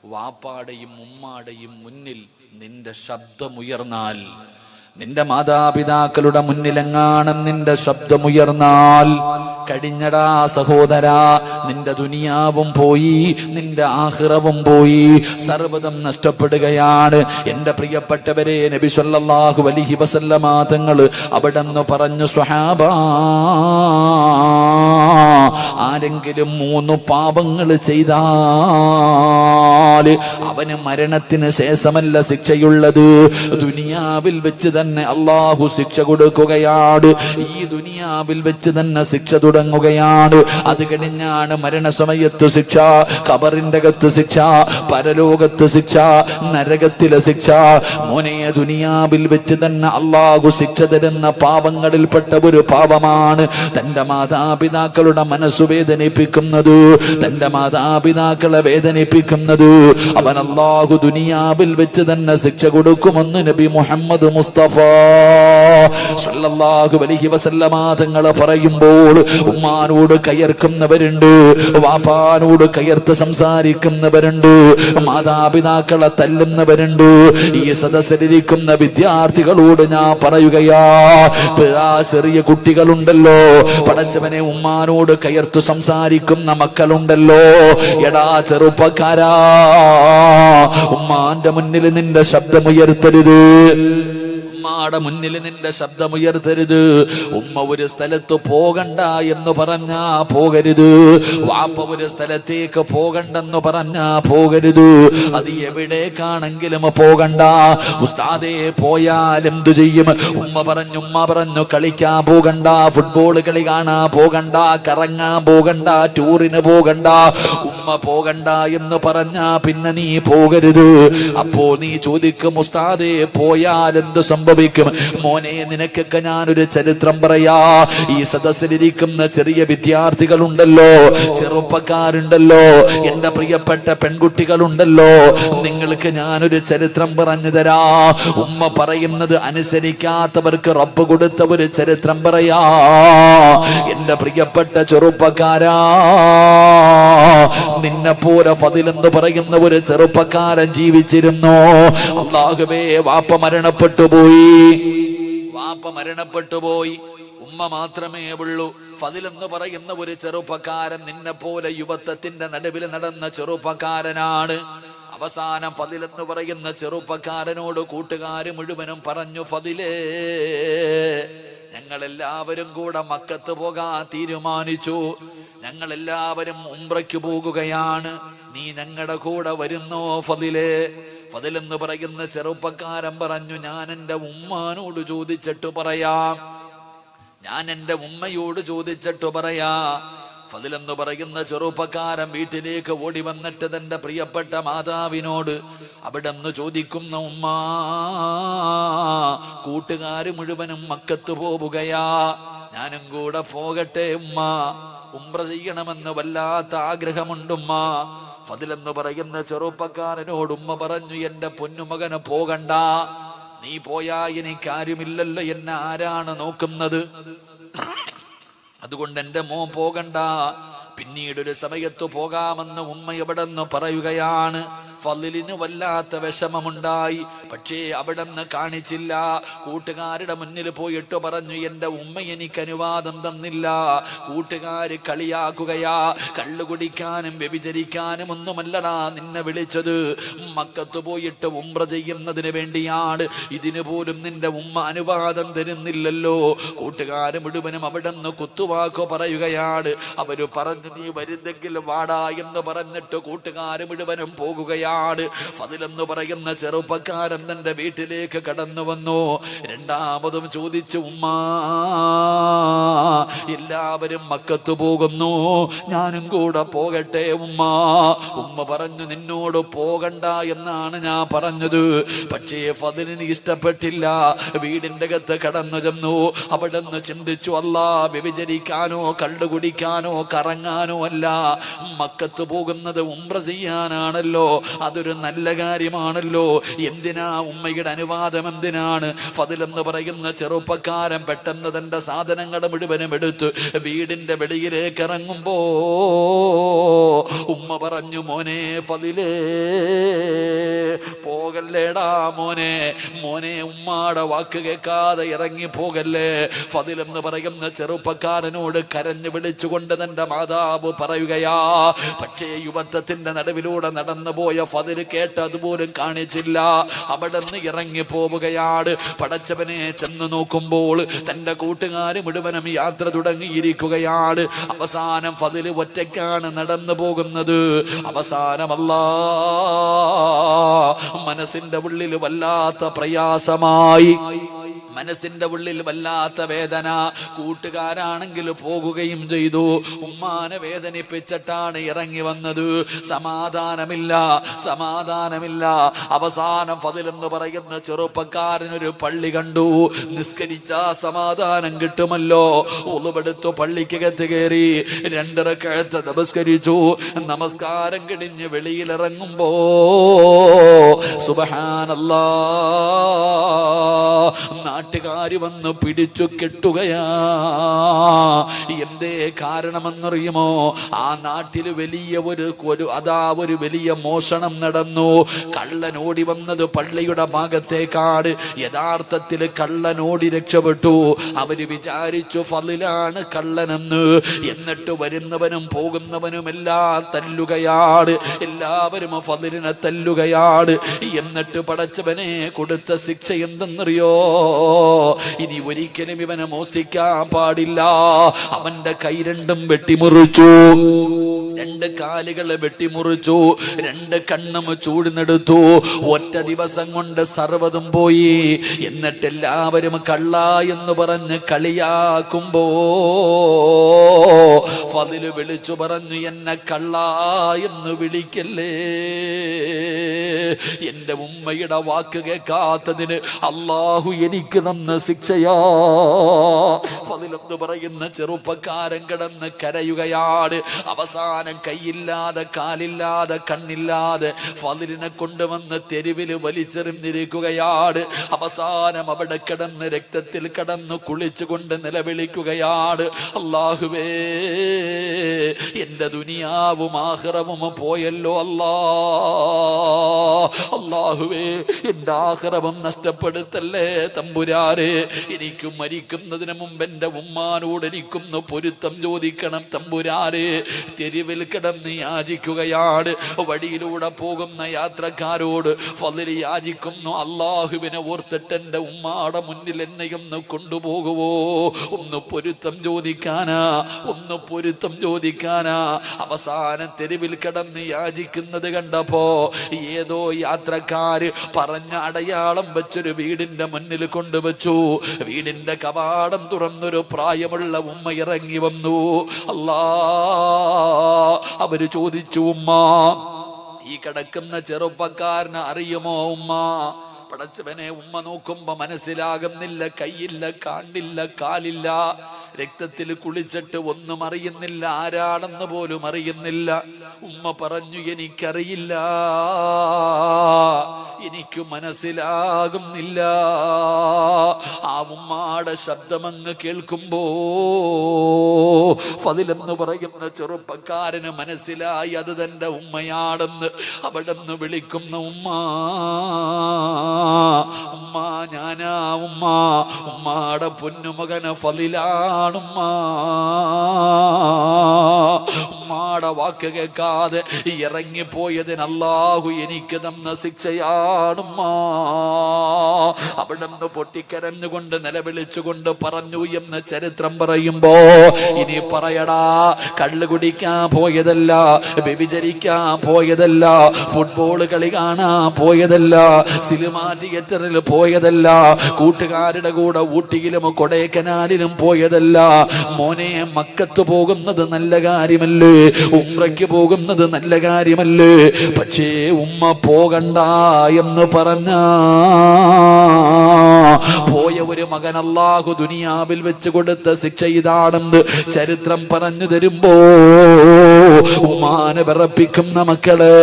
വാപ്പാടെയും ഉമ്മാടെയും മുന്നിൽ നിന്റെ ശബ്ദമുയർന്നാൽ, നിന്റെ മാതാപിതാക്കളുടെ മുന്നിലെങ്ങാനും നിന്റെ ശബ്ദമുയർന്നാൽ കഴിഞ്ഞടാ സഹോദരാ, നിന്റെ ദുനിയാവും പോയി, നിന്റെ ആഖിറവും പോയി, സർവ്വതും നഷ്ടപ്പെടുകയാണ്. എന്റെ പ്രിയപ്പെട്ടവരെ, നബി സല്ലല്ലാഹു അലൈഹി വസല്ലമ തങ്ങൾ അവിടെന്ന് പറഞ്ഞു, സ്വഹാബാ, ആരെങ്കിലും 3 പാപങ്ങൾ ചെയ്താൽ അവന് മരണത്തിന് ശേഷമല്ല ശിക്ഷയുള്ളത്, ദുനിയാവിൽ വെച്ച് തന്നെ അള്ളാഹു ശിക്ഷ കൊടുക്കുകയാണ്. ഈ ദുനിയാവിൽ വെച്ച് തന്നെ ശിക്ഷ തുടങ്ങുകയാണ്. അത് കഴിഞ്ഞാണ് മരണസമയത്ത് ശിക്ഷ, ഖബറിന്റെ അകത്ത് ശിക്ഷ, പരലോകത്ത് ശിക്ഷ, നരകത്തിലെ ശിക്ഷ. മോനെ, ദുനിയാവിൽ വെച്ച് തന്നെ അള്ളാഹു ശിക്ഷ തരുന്ന പാപങ്ങളിൽപ്പെട്ട ഒരു പാപമാണ് തന്റെ മാതാപിതാക്കളുടെ മനസ്സു വേദനിപ്പിക്കുന്നത്, തന്റെ മാതാപിതാക്കളെ വേദനിപ്പിക്കുന്നത്. അവൻ അള്ളാഹു ദുനിയാവിൽ വെച്ച് തന്നെ ശിക്ഷ കൊടുക്കുമെന്ന് നബി മുഹമ്മദ് മുസ്തഫ സല്ലല്ലാഹു അലൈഹി വസല്ലമ തങ്ങൾ പറയുമ്പോൾ, ഉമ്മാനോട് കയർക്കുന്നവരുണ്ട്, വാപ്പാനോട് കയർത്ത് സംസാരിക്കുന്നവരുണ്ട്, മാതാപിതാക്കളെ തല്ലുന്നവരുണ്ട്. ഈ സദസ്സിലിരിക്കുന്ന വിദ്യാർത്ഥികളോട് ഞാൻ പറയുകയാ, ചെറിയ കുട്ടികളുണ്ടല്ലോ, പടച്ചവനെ, ഉമ്മാനോട് കയർത്തു സംസാരിക്കുന്ന മക്കളുണ്ടല്ലോ, എടാ ചെറുപ്പക്കാരാ, ഉമ്മാന്റെ മുന്നിൽ നിന്റെ ശബ്ദമുയർത്തരുത്, ഉമ്മാടെ മുന്നിൽ നിന്റെ ശബ്ദമുയർത്തരുത്. ഉമ്മ ഒരു സ്ഥലത്ത് പോകണ്ട എന്ന് പറഞ്ഞാ പോകരുത്, വാപ്പ ഒരു സ്ഥലത്തേക്ക് പോകണ്ടെന്ന് പറഞ്ഞാ പോകരുത്. അത് എവിടേക്കാണെങ്കിലും പോകണ്ട. ഉസ്താദേ, പോയാൽ എന്തു ചെയ്യും? ഉമ്മ പറഞ്ഞു കളിക്കാൻ പോകണ്ട, ഫുട്ബോൾ കളി കാണാൻ പോകണ്ട, കറങ്ങാൻ പോകണ്ട, ടൂറിന് പോകണ്ട. ഉമ്മ പോകണ്ട എന്ന് പറഞ്ഞാ പിന്നെ നീ പോകരുത്. അപ്പോ നീ ചോദിക്കും, ഉസ്താദേ, പോയാൽ എന്ത് സംഭവിക്കും? മോനെ, നിനക്കൊക്കെ ഞാനൊരു ചരിത്രം പറയാ. ഈ സദസ്സിലിരിക്കുന്ന ചെറിയ വിദ്യാർത്ഥികളുണ്ടല്ലോ, ചെറുപ്പക്കാരുണ്ടല്ലോ, എന്റെ പ്രിയപ്പെട്ട പെൺകുട്ടികളുണ്ടല്ലോ, നിങ്ങൾക്ക് ഞാനൊരു ചരിത്രം പറഞ്ഞു തരാ. ഉമ്മ പറയുന്നത് അനുസരിക്കാത്തവർക്ക് റബ്ബ് കൊടുത്ത ഒരു ചരിത്രം പറയാ. എന്റെ പ്രിയപ്പെട്ട ചെറുപ്പക്കാരാ, നിന്നെ പോലെ ഫദിൽ എന്ന് പറയുന്ന ഒരു ചെറുപ്പക്കാരൻ ജീവിച്ചിരുന്നു. അല്ലാഹുവേ, വാപ്പ മരണപ്പെട്ടു പോയി, ഉമ്മ മാത്രമേ ഉള്ളൂ. ഫദിൽ എന്ന് പറയുന്ന ഒരു ചെറുപ്പക്കാരൻ നിന്നെ പോലെ യുവത്വത്തിന്റെ നടുവിൽ നടന്ന ചെറുപ്പക്കാരനാണ്. അവസാനം ഫദിൽ എന്ന് പറയുന്ന ചെറുപ്പക്കാരനോട് കൂട്ടുകാര് മുഴുവനും പറഞ്ഞു, ഫദിലേ, ഞങ്ങളെല്ലാവരും കൂടെ മക്കത്ത് പോകാൻ തീരുമാനിച്ചു, ഞങ്ങളെല്ലാവരും ഉംറയ്ക്ക് പോകുകയാണ്, നീ ഞങ്ങളുടെ കൂടെ വരുന്നോ ഫദിലേ? ഫദിൽ എന്ന് പറയുന്ന ചെറുപ്പക്കാരൻ പറഞ്ഞു, ഞാൻ എൻ്റെ ഉമ്മാനോട് ചോദിച്ചിട്ട് പറയാം, ഞാൻ എൻ്റെ ഉമ്മയോട് ചോദിച്ചിട്ട് പറയാ. ഫദിൽ എന്ന് പറയുന്ന ചെറുപ്പക്കാരൻ വീട്ടിലേക്ക് ഓടി വന്നിട്ട് തന്റെ പ്രിയപ്പെട്ട മാതാവിനോട് അവിടെ നിന്ന് ചോദിക്കുന്ന, ഉമ്മാ, കൂട്ടുകാര് മുഴുവനും മക്കത്ത് പോവുകയാ, ഞാനും കൂടെ പോകട്ടെ ഉമ്മ? ഉംറ ചെയ്യണമെന്ന് വല്ലാത്ത ആഗ്രഹമുണ്ടുമ്മ. ഫദിൽ എന്ന് പറയുന്ന ചെറുപ്പക്കാരനോട് ഉമ്മ പറഞ്ഞു, എന്റെ പൊന്നുമകന് പോകണ്ട, നീ പോയാ എനിക്കാരുമില്ലല്ലോ, എന്നെ ആരാണ് നോക്കുന്നത്? അതുകൊണ്ട് എന്റെ മോൻ പോകണ്ട, പിന്നീടൊരു സമയത്ത് പോകാമെന്ന് ഉമ്മ എവിടെ നിന്ന് പറയുകയാണ്. ഫളിലിന് വല്ലാത്ത വിഷമമുണ്ടായി, പക്ഷേ അവിടെ നിന്ന് കാണിച്ചില്ല. കൂട്ടുകാരുടെ മുന്നിൽ പോയിട്ട് പറഞ്ഞു, എന്റെ ഉമ്മ എനിക്ക് അനുവാദം തന്നില്ല, കൂട്ടുകാര് കളിയാക്കുകയാ, കള്ളു കുടിക്കാനും വ്യഭിചരിക്കാനും ഒന്നുമല്ലടാ നിന്നെ വിളിച്ചത്, മക്കത്ത് പോയിട്ട് ഉംറ ചെയ്യുന്നതിന് വേണ്ടിയാണ്, ഇതിനു പോലും നിന്റെ ഉമ്മ അനുവാദം തരുന്നില്ലല്ലോ. കൂട്ടുകാര് മുഴുവനും അവിടെ നിന്ന് കുത്തുവാക്കോ പറയുകയാണ്. അവര് പറഞ്ഞു, നീ വരുന്നെങ്കിൽ വാടാ എന്ന് പറഞ്ഞിട്ട് കൂട്ടുകാര് മുഴുവനും പോകുകയാണ്. ഫദിൽ എന്ന് പറയുന്ന ചെറുപ്പക്കാരൻ തന്റെ വീട്ടിലേക്ക് കടന്നു വന്നു. രണ്ടാമതും ചോദിച്ചു, ഉമ്മാ, എല്ലാവരും മക്കത്ത് പോകുന്നു, ഞാനും കൂടെ പോകട്ടെ ഉമ്മ? ഉമ്മ പറഞ്ഞു, നിന്നോട് പോകണ്ട എന്നാണ് ഞാൻ പറഞ്ഞത്. പക്ഷേ ഫദിലിന് ഇഷ്ടപ്പെട്ടില്ല. വീടിന്റെ അകത്ത് കടന്നു ചെന്നു. അവിടെ നിന്ന് ചിന്തിച്ചു, അല്ലാ, വ്യഭിചരിക്കാനോ കള്ളുകുടിക്കാനോ കറങ്ങാനോ അല്ല, മക്കത്ത് പോകുന്നത് ഉംറ ചെയ്യാനാണല്ലോ. അതൊരു നല്ല കാര്യമാണല്ലോ. എന്തിനാ ഉമ്മയുടെ അനുവാദം എന്തിനാണ്? ഫദിൽ എന്ന് പറയുന്ന ചെറുപ്പക്കാരൻ പെട്ടെന്ന് തന്റെ സാധനങ്ങൾ മുഴുവനും എടുത്ത് വീടിന്റെ വെളിയിലേക്ക് ഇറങ്ങുമ്പോ ഉമ്മ പറഞ്ഞു, മോനെ ഫദിലേ, പോകല്ലേടാ മോനെ, മോനെ ഉമ്മാടെ വാക്ക് കേൾക്കാതെ ഇറങ്ങി പോകല്ലേ. ഫദിൽ എന്ന് പറയുന്ന ചെറുപ്പക്കാരനോട് കരഞ്ഞു വിളിച്ചുകൊണ്ട് തന്റെ മാതാവ് പറയുകയാ. പക്ഷേ യുവത്വത്തിന്റെ നടുവിലൂടെ നടന്നു പോയ ഫദിൽ കേട്ട് അതുപോലും കാണിച്ചില്ല. അവിടെ നിന്ന് ഇറങ്ങി പോവുകയാണ്. പടച്ചവനെ ചെന്ന് നോക്കുമ്പോൾ തന്റെ കൂട്ടുകാര് മുഴുവനും യാത്ര തുടങ്ങിയിരിക്കുകയാണ്. അവസാനം ഫദിൽ ഒറ്റയ്ക്കാണ് നടന്നു പോകുന്നത്. അവസാനമല്ലാ മനസ്സിന്റെ ഉള്ളിൽ വല്ലാത്ത പ്രയാസമായി, മനസ്സിന്റെ ഉള്ളിൽ വല്ലാത്ത വേദന. കൂട്ടുകാരാണെങ്കിൽ പോകുകയും ചെയ്തു. ഉമ്മാനെ വേദനിപ്പിച്ചിട്ടാണ് ഇറങ്ങി വന്നത്. സമാധാനമില്ല, സമാധാനമില്ല. അവസാനം ഫദിൽ എന്ന് പറയുന്ന ചെറുപ്പക്കാരനൊരു പള്ളി കണ്ടു. നിസ്കരിച്ചാ സമാധാനം കിട്ടുമല്ലോ. ഉളുവെടുത്തു പള്ളിക്കകത്ത് കയറി 2 റക്അത്ത് നമസ്കരിച്ചു. നമസ്കാരം കഴിഞ്ഞ് വെളിയിലിറങ്ങുമ്പോ സുബ്ഹാനല്ലാഹ്, നാട്ടുകാര് വന്ന് പിടിച്ചു കെട്ടുകയാ. എന്തേ കാരണമെന്നറിയുമോ? ആ നാട്ടില് വലിയ ഒരു വലിയ മോഷണം നടന്നു. കള്ളനോടി വന്നത് പള്ളിയുടെ ഭാഗത്തേക്കാണ്. യഥാർത്ഥത്തിൽ കള്ളനോടി രക്ഷപ്പെട്ടു. അവര് വിചാരിച്ചു ഫളിലാണ് കള്ളനെന്ന്. എന്നിട്ട് വരുന്നവനും പോകുന്നവനും എല്ലാം തല്ലുകയാണ്. എല്ലാവരും ഫളിലിനെ തല്ലുകയാണ്. എന്നിട്ട് പടച്ചവനെ കൊടുത്ത ശിക്ഷ എന്തെന്നറിയോ? ഇനി ഒരിക്കലും ഇവനെ മോഷ്ടിക്കാൻ പാടില്ല. അവന്റെ കൈ 2 വെട്ടിമുറിച്ചു, 2 കാലുകളെ വെട്ടിമുറിച്ചു, 2 കണ്ണും ചൂടുന്നെടുത്തു. ഒറ്റ ദിവസം കൊണ്ട് സർവ്വതും പോയി. എന്നിട്ട് എല്ലാവരും കള്ള എന്ന് പറഞ്ഞ് കളിയാക്കുമ്പോ ഫദിൽ വിളിച്ചു പറഞ്ഞു, എന്നെ കള്ള എന്ന് വിളിക്കല്ലേ. എന്റെ ഉമ്മയുടെ വാക്ക് കേൾക്കാത്തതിന് അള്ളാഹു എനിക്ക് തന്ന ശിക്ഷയാ. ഫദിൽ എന്ന് പറയുന്ന ചെറുപ്പക്കാരൻ കിടന്ന് കരയുകയാണ്. അവസാനം കൈയില്ലാതെ കാലില്ലാതെ കണ്ണില്ലാതെ ഫദിലിനെ കൊണ്ടുവന്ന് തെരുവിൽ വലിച്ചെറിഞ്ഞിരിക്കുകയാണ്. അവസാനം അവിടെ കിടന്ന് രക്തത്തിൽ കിടന്ന് കുളിച്ചുകൊണ്ട് നിലവിളിക്കുകയാണ്, അല്ലാഹുവേ, എന്റെ ദുനിയാവും ആഖിറവും പോയല്ലോ അല്ലാ. അല്ലാഹുവേ, എന്റെ ആഖിറവും നഷ്ടപ്പെടുത്തല്ലേ തമ്പുരാരെ. എനിക്ക് മരിക്കുന്നതിന് മുമ്പ് എന്റെ ഉമ്മാനോട് എനിക്കൊന്ന് പൊരുത്തം ചോദിക്കണം തമ്പുരാരെ. തെരുവിൽ കിടന്ന് യാചിക്കുകയാണ്. വഴിയിലൂടെ പോകുന്ന യാത്രക്കാരോട് ഫളിൽ യാചിക്കുന്നു, അല്ലാഹുവിനെ ഓർത്തിട്ട് എന്റെ ഉമ്മാടെ മുന്നിൽ എന്നെയൊന്ന് കൊണ്ടുപോകുവോ? ഒന്ന് പൊരുത്തം ചോദിക്കാനാ, ഒന്ന് പൊരുത്തം ചോദിക്കാനാ. അവസാനം തെരുവിൽ കിടന്ന് യാചിക്കുന്നത് കണ്ടപ്പോ ഏതോ യാത്രക്കാര് പറഞ്ഞ അടയാളം വെച്ചൊരു വീടിന്റെ മുന്നിൽ കൊണ്ടുവച്ചു. വീടിന്റെ കവാടം തുറന്നൊരു പ്രായമുള്ള ഉമ്മ ഇറങ്ങി വന്നു. അല്ലാ, അവര് ചോദിച്ചു, ഉമ്മ, ഈ കിടക്കുന്ന ചെറുപ്പക്കാരനെ അറിയുമോ ഉമ്മ? പടച്ചവനെ, ഉമ്മ നോക്കുമ്പോ മനസ്സിലാകുന്നില്ല. കൈയില്ല, കാണില്ല, കാലില്ല, രക്തത്തിൽ കുളിച്ചിട്ട് ഒന്നും അറിയുന്നില്ല, ആരാണെന്ന് പോലും അറിയുന്നില്ല. ഉമ്മ പറഞ്ഞു, എനിക്കറിയില്ല, എനിക്ക് മനസ്സിലാകുന്നില്ല. ആ ഉമ്മാടെ ശബ്ദമങ്ങ് കേൾക്കുമ്പോ ഫദിൽ എന്ന് പറയുന്ന ചെറുപ്പക്കാരന് മനസ്സിലായി അത് തന്റെ ഉമ്മയാണെന്ന്. അവിടെ നിന്ന് വിളിക്കുന്ന ഉമ്മ, ഉമ്മ ഞാനാ ഉമ്മ, ഉമ്മാടെ പൊന്നുമകന് ഫളിലാണുമ്മ. ഉമ്മാടെ വാക്ക് കേൾക്കാതെ ഇറങ്ങിപ്പോയതിന് അല്ലാഹു എനിക്ക് തന്ന ശിക്ഷയാണുമ്മ. അവിടെ നിന്ന് പൊട്ടിക്കരഞ്ഞുകൊണ്ട് നിലവിളിച്ചുകൊണ്ട് പറഞ്ഞു എന്ന് ചരിത്രം പറയുമ്പോ ഇനി പറയടാ, കള്ള് കുടിക്കാൻ പോയതല്ല, വ്യഭിചരിക്കാൻ പോയതല്ല, ഫുട്ബോൾ കളി കാണാൻ പോയതല്ല, സിനിമാ തിയേറ്ററിൽ പോയതല്ല, കൂട്ടുകാരുടെ കൂടെ ഊട്ടിയിലും കൊടൈക്കനാലിലും പോയതല്ല. മോനെ, മക്കത്ത് പോകുന്നത് നല്ല കാര്യമല്ലേ? ഉംറയ്ക്ക് പോകുന്നത് നല്ല കാര്യമല്ലേ? പക്ഷേ ഉമ്മ പോകണ്ട എന്ന് പറഞ്ഞ പോയ ഒരു മകൻ അല്ലാഹു ദുനിയാവിൽ വെച്ച് കൊടുത്ത ശിക്ഷ ഇതാണെന്ന് ചരിത്രം പറഞ്ഞു തരുമ്പോ ഉമ്മാനെ വിറപ്പിക്കുന്ന മക്കള്,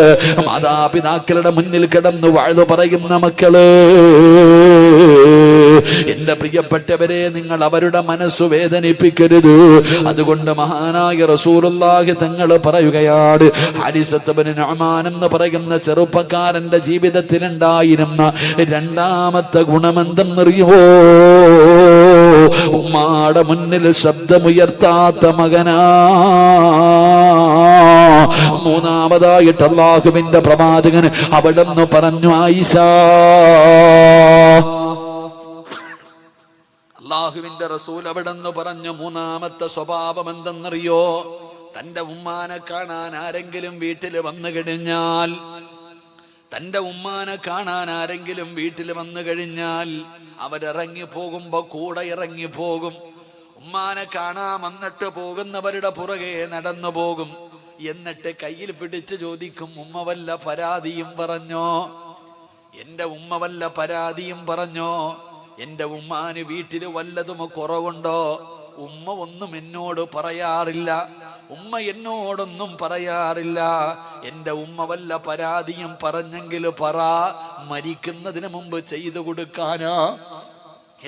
മാതാപിതാക്കളുടെ മുന്നിൽ കിടന്ന് വാഴ്ന്നു പറയുന്ന മക്കള്, എന്റെ പ്രിയപ്പെട്ടവരെ, നിങ്ങൾ അവരുടെ മനസ്സു വേദനിപ്പിക്കരുത്. അതുകൊണ്ട് മഹാനായ റസൂലുള്ളാഹി തങ്ങൾ പറയുകയാണ്, ഹാരിസത്ത് ബിൻ നുഅ്മാൻ എന്ന് പറയുന്ന ചെറുപ്പക്കാരന്റെ ജീവിതത്തിലുണ്ടായിരുന്ന രണ്ടാമത്തെ ഗുണമെന്തെന്നറിയോ? ഉമ്മാടെ മുന്നിൽ ശബ്ദമുയർത്താത്ത മകനാ. മൂന്നാമതായിട്ട് അല്ലാഹുവിന്റെ പ്രവാചകൻ അവിടെന്ന് പറഞ്ഞു, ആയിഷ, അല്ലാഹുവിന്റെ റസൂൽ അവിടെന്ന് പറഞ്ഞു, മൂന്നാമത്തെ സ്വഭാവം എന്തെന്നറിയോ? തന്റെ ഉമ്മാനെ കാണാൻ ആരെങ്കിലും വീട്ടിൽ വന്നു കഴിഞ്ഞാൽ, തന്റെ ഉമ്മാനെ കാണാൻ ആരെങ്കിലും വീട്ടിൽ വന്നു കഴിഞ്ഞാൽ അവരിറങ്ങി പോകുമ്പോ കൂടെ ഇറങ്ങി പോകും. ഉമ്മാനെ കാണാൻ വന്നിട്ട് പോകുന്നവരുടെ പുറകെ നടന്നു പോകും. എന്നിട്ട് കയ്യിൽ പിടിച്ച് ചോദിക്കും, ഉമ്മ വല്ല പരാതിയും പറഞ്ഞോ? എന്റെ ഉമ്മ വല്ല പരാതിയും പറഞ്ഞോ? എന്റെ ഉമ്മാന് വീട്ടിൽ വല്ലതും കുറവുണ്ടോ? ഉമ്മ ഒന്നും എന്നോട് പറയാറില്ല, ഉമ്മ എന്നോടൊന്നും പറയാറില്ല. എന്റെ ഉമ്മ വല്ല പരാതിയും പറഞ്ഞെങ്കിൽ പറ, മരിക്കുന്നതിന് മുമ്പ് ചെയ്തു കൊടുക്കാനാ.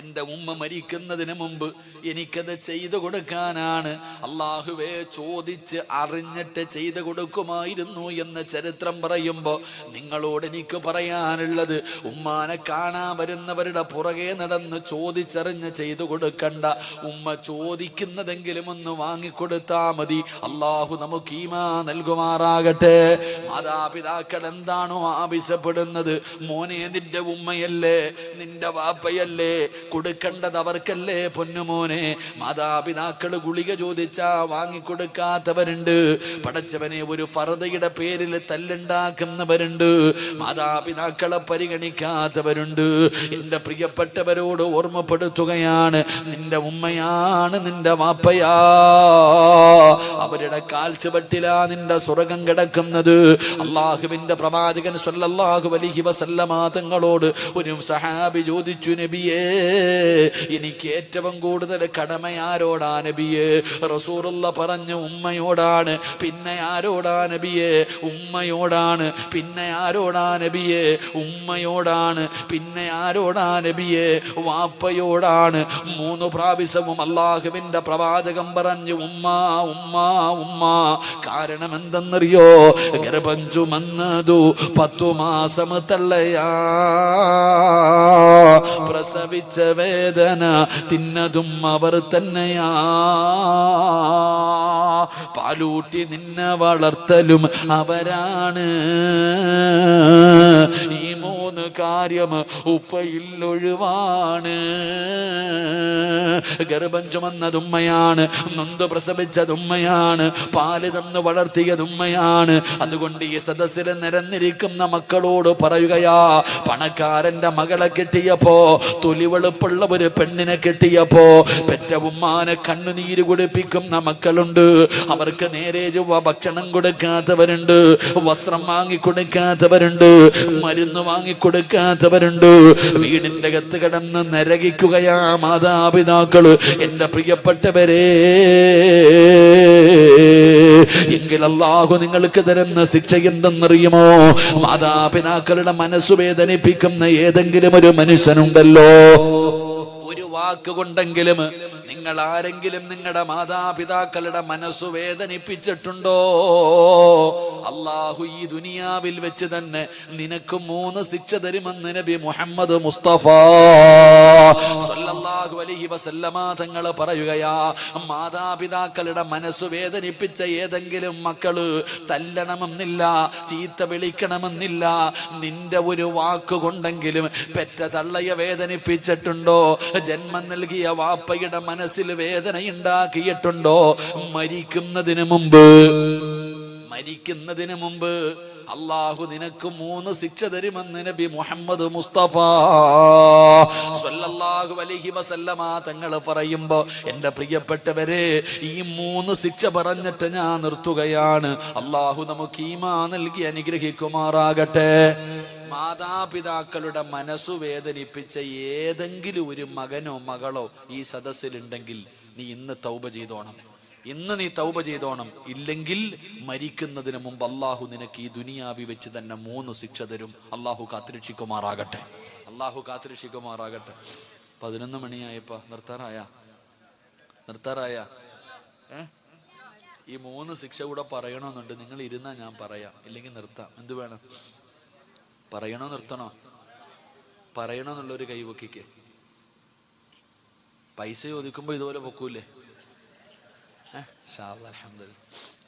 എന്റെ ഉമ്മ മരിക്കുന്നതിന് മുമ്പ് എനിക്കത് ചെയ്തു കൊടുക്കാനാണ്. അള്ളാഹുവേ, ചോദിച്ച് അറിഞ്ഞിട്ട് ചെയ്തു കൊടുക്കുമായിരുന്നു എന്ന് ചരിത്രം പറയുമ്പോ നിങ്ങളോട് എനിക്ക് പറയാനുള്ളത്, ഉമ്മാനെ കാണാൻ വരുന്നവരുടെ പുറകെ നടന്ന് ചോദിച്ചറിഞ്ഞ് ചെയ്തു കൊടുക്കണ്ട. ഉമ്മ ചോദിക്കുന്നതെങ്കിലും ഒന്ന് വാങ്ങിക്കൊടുത്താ മതി. അള്ളാഹു നമുക്ക് ഈമാ നൽകുമാറാകട്ടെ. മാതാപിതാക്കൾ എന്താണോ ആവശ്യപ്പെടുന്നത്, മോനെ നിന്റെ ഉമ്മയല്ലേ, നിന്റെ വാപ്പയല്ലേ, കൊടുക്കേണ്ടത് അവർക്കല്ലേ പൊന്നുമോനെ. മാതാപിതാക്കള് ഗുളിക ചോദിച്ചാ വാങ്ങിക്കൊടുക്കാത്തവരുണ്ട്. പടച്ചവനെ, ഒരു ഫർദയുടെ പേരിൽ തല്ലുണ്ടാക്കുന്നവരുണ്ട്. മാതാപിതാക്കളെ പരിഗണിക്കാത്തവരുണ്ട്. എന്റെ പ്രിയപ്പെട്ടവരോട് ഓർമ്മപ്പെടുത്തുകയാണ്, നിന്റെ ഉമ്മയാണ് നിന്റെ വാപ്പയാ. അവരുടെ കാൽച്ചുവട്ടിലാ നിന്റെ സ്വർഗം കിടക്കുന്നത്. അള്ളാഹുവിന്റെ പ്രവാചകൻ സ്വല്ലല്ലാഹു അലൈഹി വസല്ലമ തങ്ങളോട് ഒരു സഹാബി ചോദിച്ചു, നബിയേ, എനിക്ക് ഏറ്റവും കൂടുതൽ കടമ ആരോടാ നബിയേ? റസൂലുള്ള പറഞ്ഞു, ഉമ്മയോടാണ്. പിന്നെ ആരോടാ നബിയേ? ഉമ്മയോടാണ്. പിന്നെ ആരോടാ നബിയേ? ഉമ്മയോടാണ്. പിന്നെ ആരോടാ നബിയേ? വാപ്പയോടാണ്. 3 പ്രാവശ്യവും അല്ലാഹുവിന്റെ പ്രവാചകം പറഞ്ഞു, ഉമ്മ ഉമ്മ ഉമ്മ. കാരണം എന്തെന്നറിയോ? ഗർഭം ചുമന്നതു 10 മാസം തള്ളയാ, പ്രസവിച്ച വേദന തിന്നതും അവർ തന്നെയാ, പാലൂട്ടി നിന്നെ വളർത്തലും അവരാണ്. ഈ 3 കാര്യം ഉപ്പയിൽ ഒഴിവാണ്. ഗർഭം ചുമന്നതുമ്മയാണ്, നൊന്ത് പ്രസവിച്ചതുമ്മയാണ്, പാല് തന്ന് വളർത്തിയതുമ്മയാണ്. അതുകൊണ്ട് ഈ സദസ്സിൽ നിരന്നിരിക്കുന്ന മക്കളോട് പറയുകയാ, പണക്കാരന്റെ മകളെ കിട്ടിയപ്പോ, തൊലിവെളുപ്പുള്ള ഒരു പെണ്ണിനെ കിട്ടിയപ്പോ പെറ്റ ഉമ്മാനെ കണ്ണുനീര് കുടിപ്പിക്കുന്ന മക്കളുണ്ട്. അവർക്ക് നേരെ ചൊവ്വ ഭക്ഷണം കൊടുക്കാത്തവരുണ്ട്, വസ്ത്രം വാങ്ങിക്കൊടുക്കാത്തവരുണ്ട്, മരുന്ന് വാങ്ങിക്കൊടുക്കാത്തവരുണ്ട്. വീടിന്റെ അകത്ത് കിടന്ന് നരകിക്കുകയാ മാതാപിതാക്കള്. എന്റെ പ്രിയപ്പെട്ടവരെ, എങ്കിൽ അല്ലാഹു നിങ്ങൾക്ക് തരുന്ന ശിക്ഷ എന്തെന്നറിയുമോ? മാതാപിതാക്കളുടെ മനസ്സു വേദനിപ്പിക്കുന്ന ഏതെങ്കിലും ഒരു മനുഷ്യനുണ്ടല്ലോ, ഒരു വാക്കുകൊണ്ടെങ്കിലും നിങ്ങൾ ആരെങ്കിലും നിങ്ങളുടെ മാതാപിതാക്കളുടെ മനസ്സു വേദനിപ്പിച്ചിട്ടുണ്ടോ? അല്ലാഹു ഈ ദുനിയാവിൽ വെച്ച് തന്നെ നിനക്ക് 3 ശിക്ഷ തരുമെന്ന് നബി മുഹമ്മദ് മുസ്തഫ സല്ലല്ലാഹു അലൈഹി വസല്ലമ തങ്ങൾ പറയുകയാ. മാതാപിതാക്കളുടെ മനസ്സു വേദനിപ്പിച്ച ഏതെങ്കിലും മക്കള് തല്ലണമെന്നില്ല, ചീത്ത വിളിക്കണമെന്നില്ല, നിന്റെ ഒരു വാക്കുകൊണ്ടെങ്കിലും പെറ്റ തള്ളയെ വേദനിപ്പിച്ചിട്ടുണ്ടോ? ജന്മം നൽകിയ വാപ്പയുടെ മനസ്സിൽ വേദനയുണ്ടാക്കിയിട്ടുണ്ടോ? മരിക്കുന്നതിന് മുമ്പ് അള്ളാഹു നിനക്ക് 3 ശിക്ഷ തരുമെന്ന് നബി മുഹമ്മദ് മുസ്തഫ സ്വല്ലല്ലാഹു അലൈഹി വസല്ലമ തങ്ങൾ പറയുമ്പോ എന്റെ പ്രിയപ്പെട്ടവരെ ഈ 3 ശിക്ഷ പറഞ്ഞിട്ട് ഞാൻ നിർത്തുകയാണ്. അള്ളാഹു നമുക്ക് ഈമാൻ നൽകി അനുഗ്രഹിക്കുമാറാകട്ടെ. മാതാപിതാക്കളുടെ മനസ്സു വേദനിപ്പിച്ച ഏതെങ്കിലും ഒരു മകനോ മകളോ ഈ സദസ്സിലുണ്ടെങ്കിൽ നീ ഇന്ന് തൗബ ചെയ്തോണം. ഇന്ന് നീ തൗബ ചെയ്തോണം. ഇല്ലെങ്കിൽ മരിക്കുന്നതിന് മുമ്പ് അള്ളാഹു നിനക്ക് ഈ ദുനിയാവി വെച്ച് തന്നെ 3 ശിക്ഷ തരും. അള്ളാഹു കാത്തിരക്ഷിക്കുമാറാകട്ടെ. അള്ളാഹു കാത്തിരക്ഷിക്കുമാറാകട്ടെ. 11 മണിയായപ്പോ നിർത്താറായ ഈ 3 ശിക്ഷ കൂടെ പറയണമെന്നുണ്ട്. നിങ്ങൾ ഇരുന്നാ ഞാൻ പറയാം, ഇല്ലെങ്കിൽ നിർത്താം. എന്ത് വേണം? പറയണോ നിർത്തണോ? പറയണമെന്നുള്ളൊരു കൈവക്കിക്ക്. പൈസ ചോദിക്കുമ്പോ ഇതുപോലെ പൊക്കൂലേ?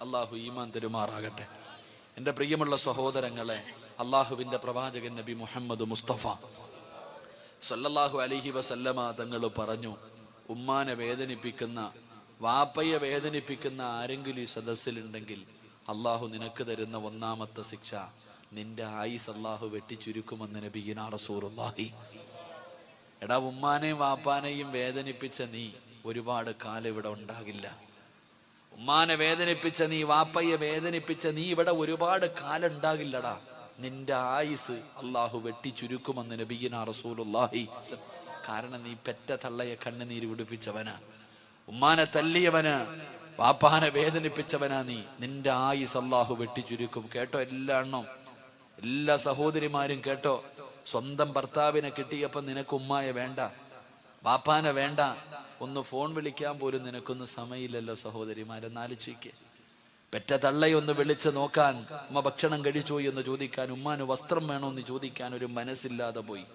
അള്ളാഹു ഈമാൻ തരുമാറാകട്ടെ. എൻ്റെ പ്രിയമുള്ള സഹോദരങ്ങളെ, അള്ളാഹുവിന്റെ പ്രവാചകൻ നബി മുഹമ്മദ് മുസ്തഫ സല്ലല്ലാഹു അലൈഹി വസല്ലമ തങ്ങൾ പറഞ്ഞു, ഉമ്മാനെ വേദനിപ്പിക്കുന്ന, വാപ്പയെ വേദനിപ്പിക്കുന്ന ആരെങ്കിലും ഈ സദസ്സിലുണ്ടെങ്കിൽ അള്ളാഹു നിനക്ക് തരുന്ന 1ാമത്തെ ശിക്ഷ, നിന്റെ ആയുസ് അള്ളാഹു വെട്ടിച്ചുരുക്കുമെന്ന് നബിയിനാ റസൂലുള്ളാഹി. എടാ, ഉമ്മാനെയും വാപ്പാനെയും വേദനിപ്പിച്ച നീ ഒരുപാട് കാലം ഇവിടെ ഉണ്ടാകില്ല. ഉമ്മാനെ വേദനിപ്പിച്ച നീ, വാപ്പയെ വേദനിപ്പിച്ച നീ ഇവിടെ ഒരുപാട് കാലം ഉണ്ടാകില്ലടാ. നിന്റെ ആയുസ് അള്ളാഹു വെട്ടിച്ചുരുക്കുമെന്ന് നബിയിനാ റസൂലുള്ളാഹി. കാരണം നീ പെറ്റ തള്ളയെ കണ്ണുനീര് കുടിപ്പിച്ചവനാ, ഉമ്മാനെ തല്ലിയവന്, വാപ്പാനെ വേദനിപ്പിച്ചവനാ നീ. നിന്റെ ആയുസ് അള്ളാഹു വെട്ടിച്ചുരുക്കും. കേട്ടോ എല്ലാ സഹോദരിമാരും കേട്ടോ. സ്വന്തം ഭർത്താവിനെ കിട്ടിയപ്പോ നിനക്ക് ഉമ്മായെ വേണ്ട, വാപ്പാനെ വേണ്ട, ഒന്ന് ഫോൺ വിളിക്കാൻ പോലും നിനക്കൊന്നും സമയമില്ലല്ലോ സഹോദരിമാരെന്നാലോചിക്ക്. പെറ്റ തള്ളയൊന്ന് വിളിച്ച് നോക്കാൻ, ഉമ്മ ഭക്ഷണം കഴിച്ചോ എന്ന് ചോദിക്കാൻ, ഉമ്മാന് വസ്ത്രം വേണോ എന്ന് ചോദിക്കാൻ ഒരു മനസ്സില്ലാതെ പോയി.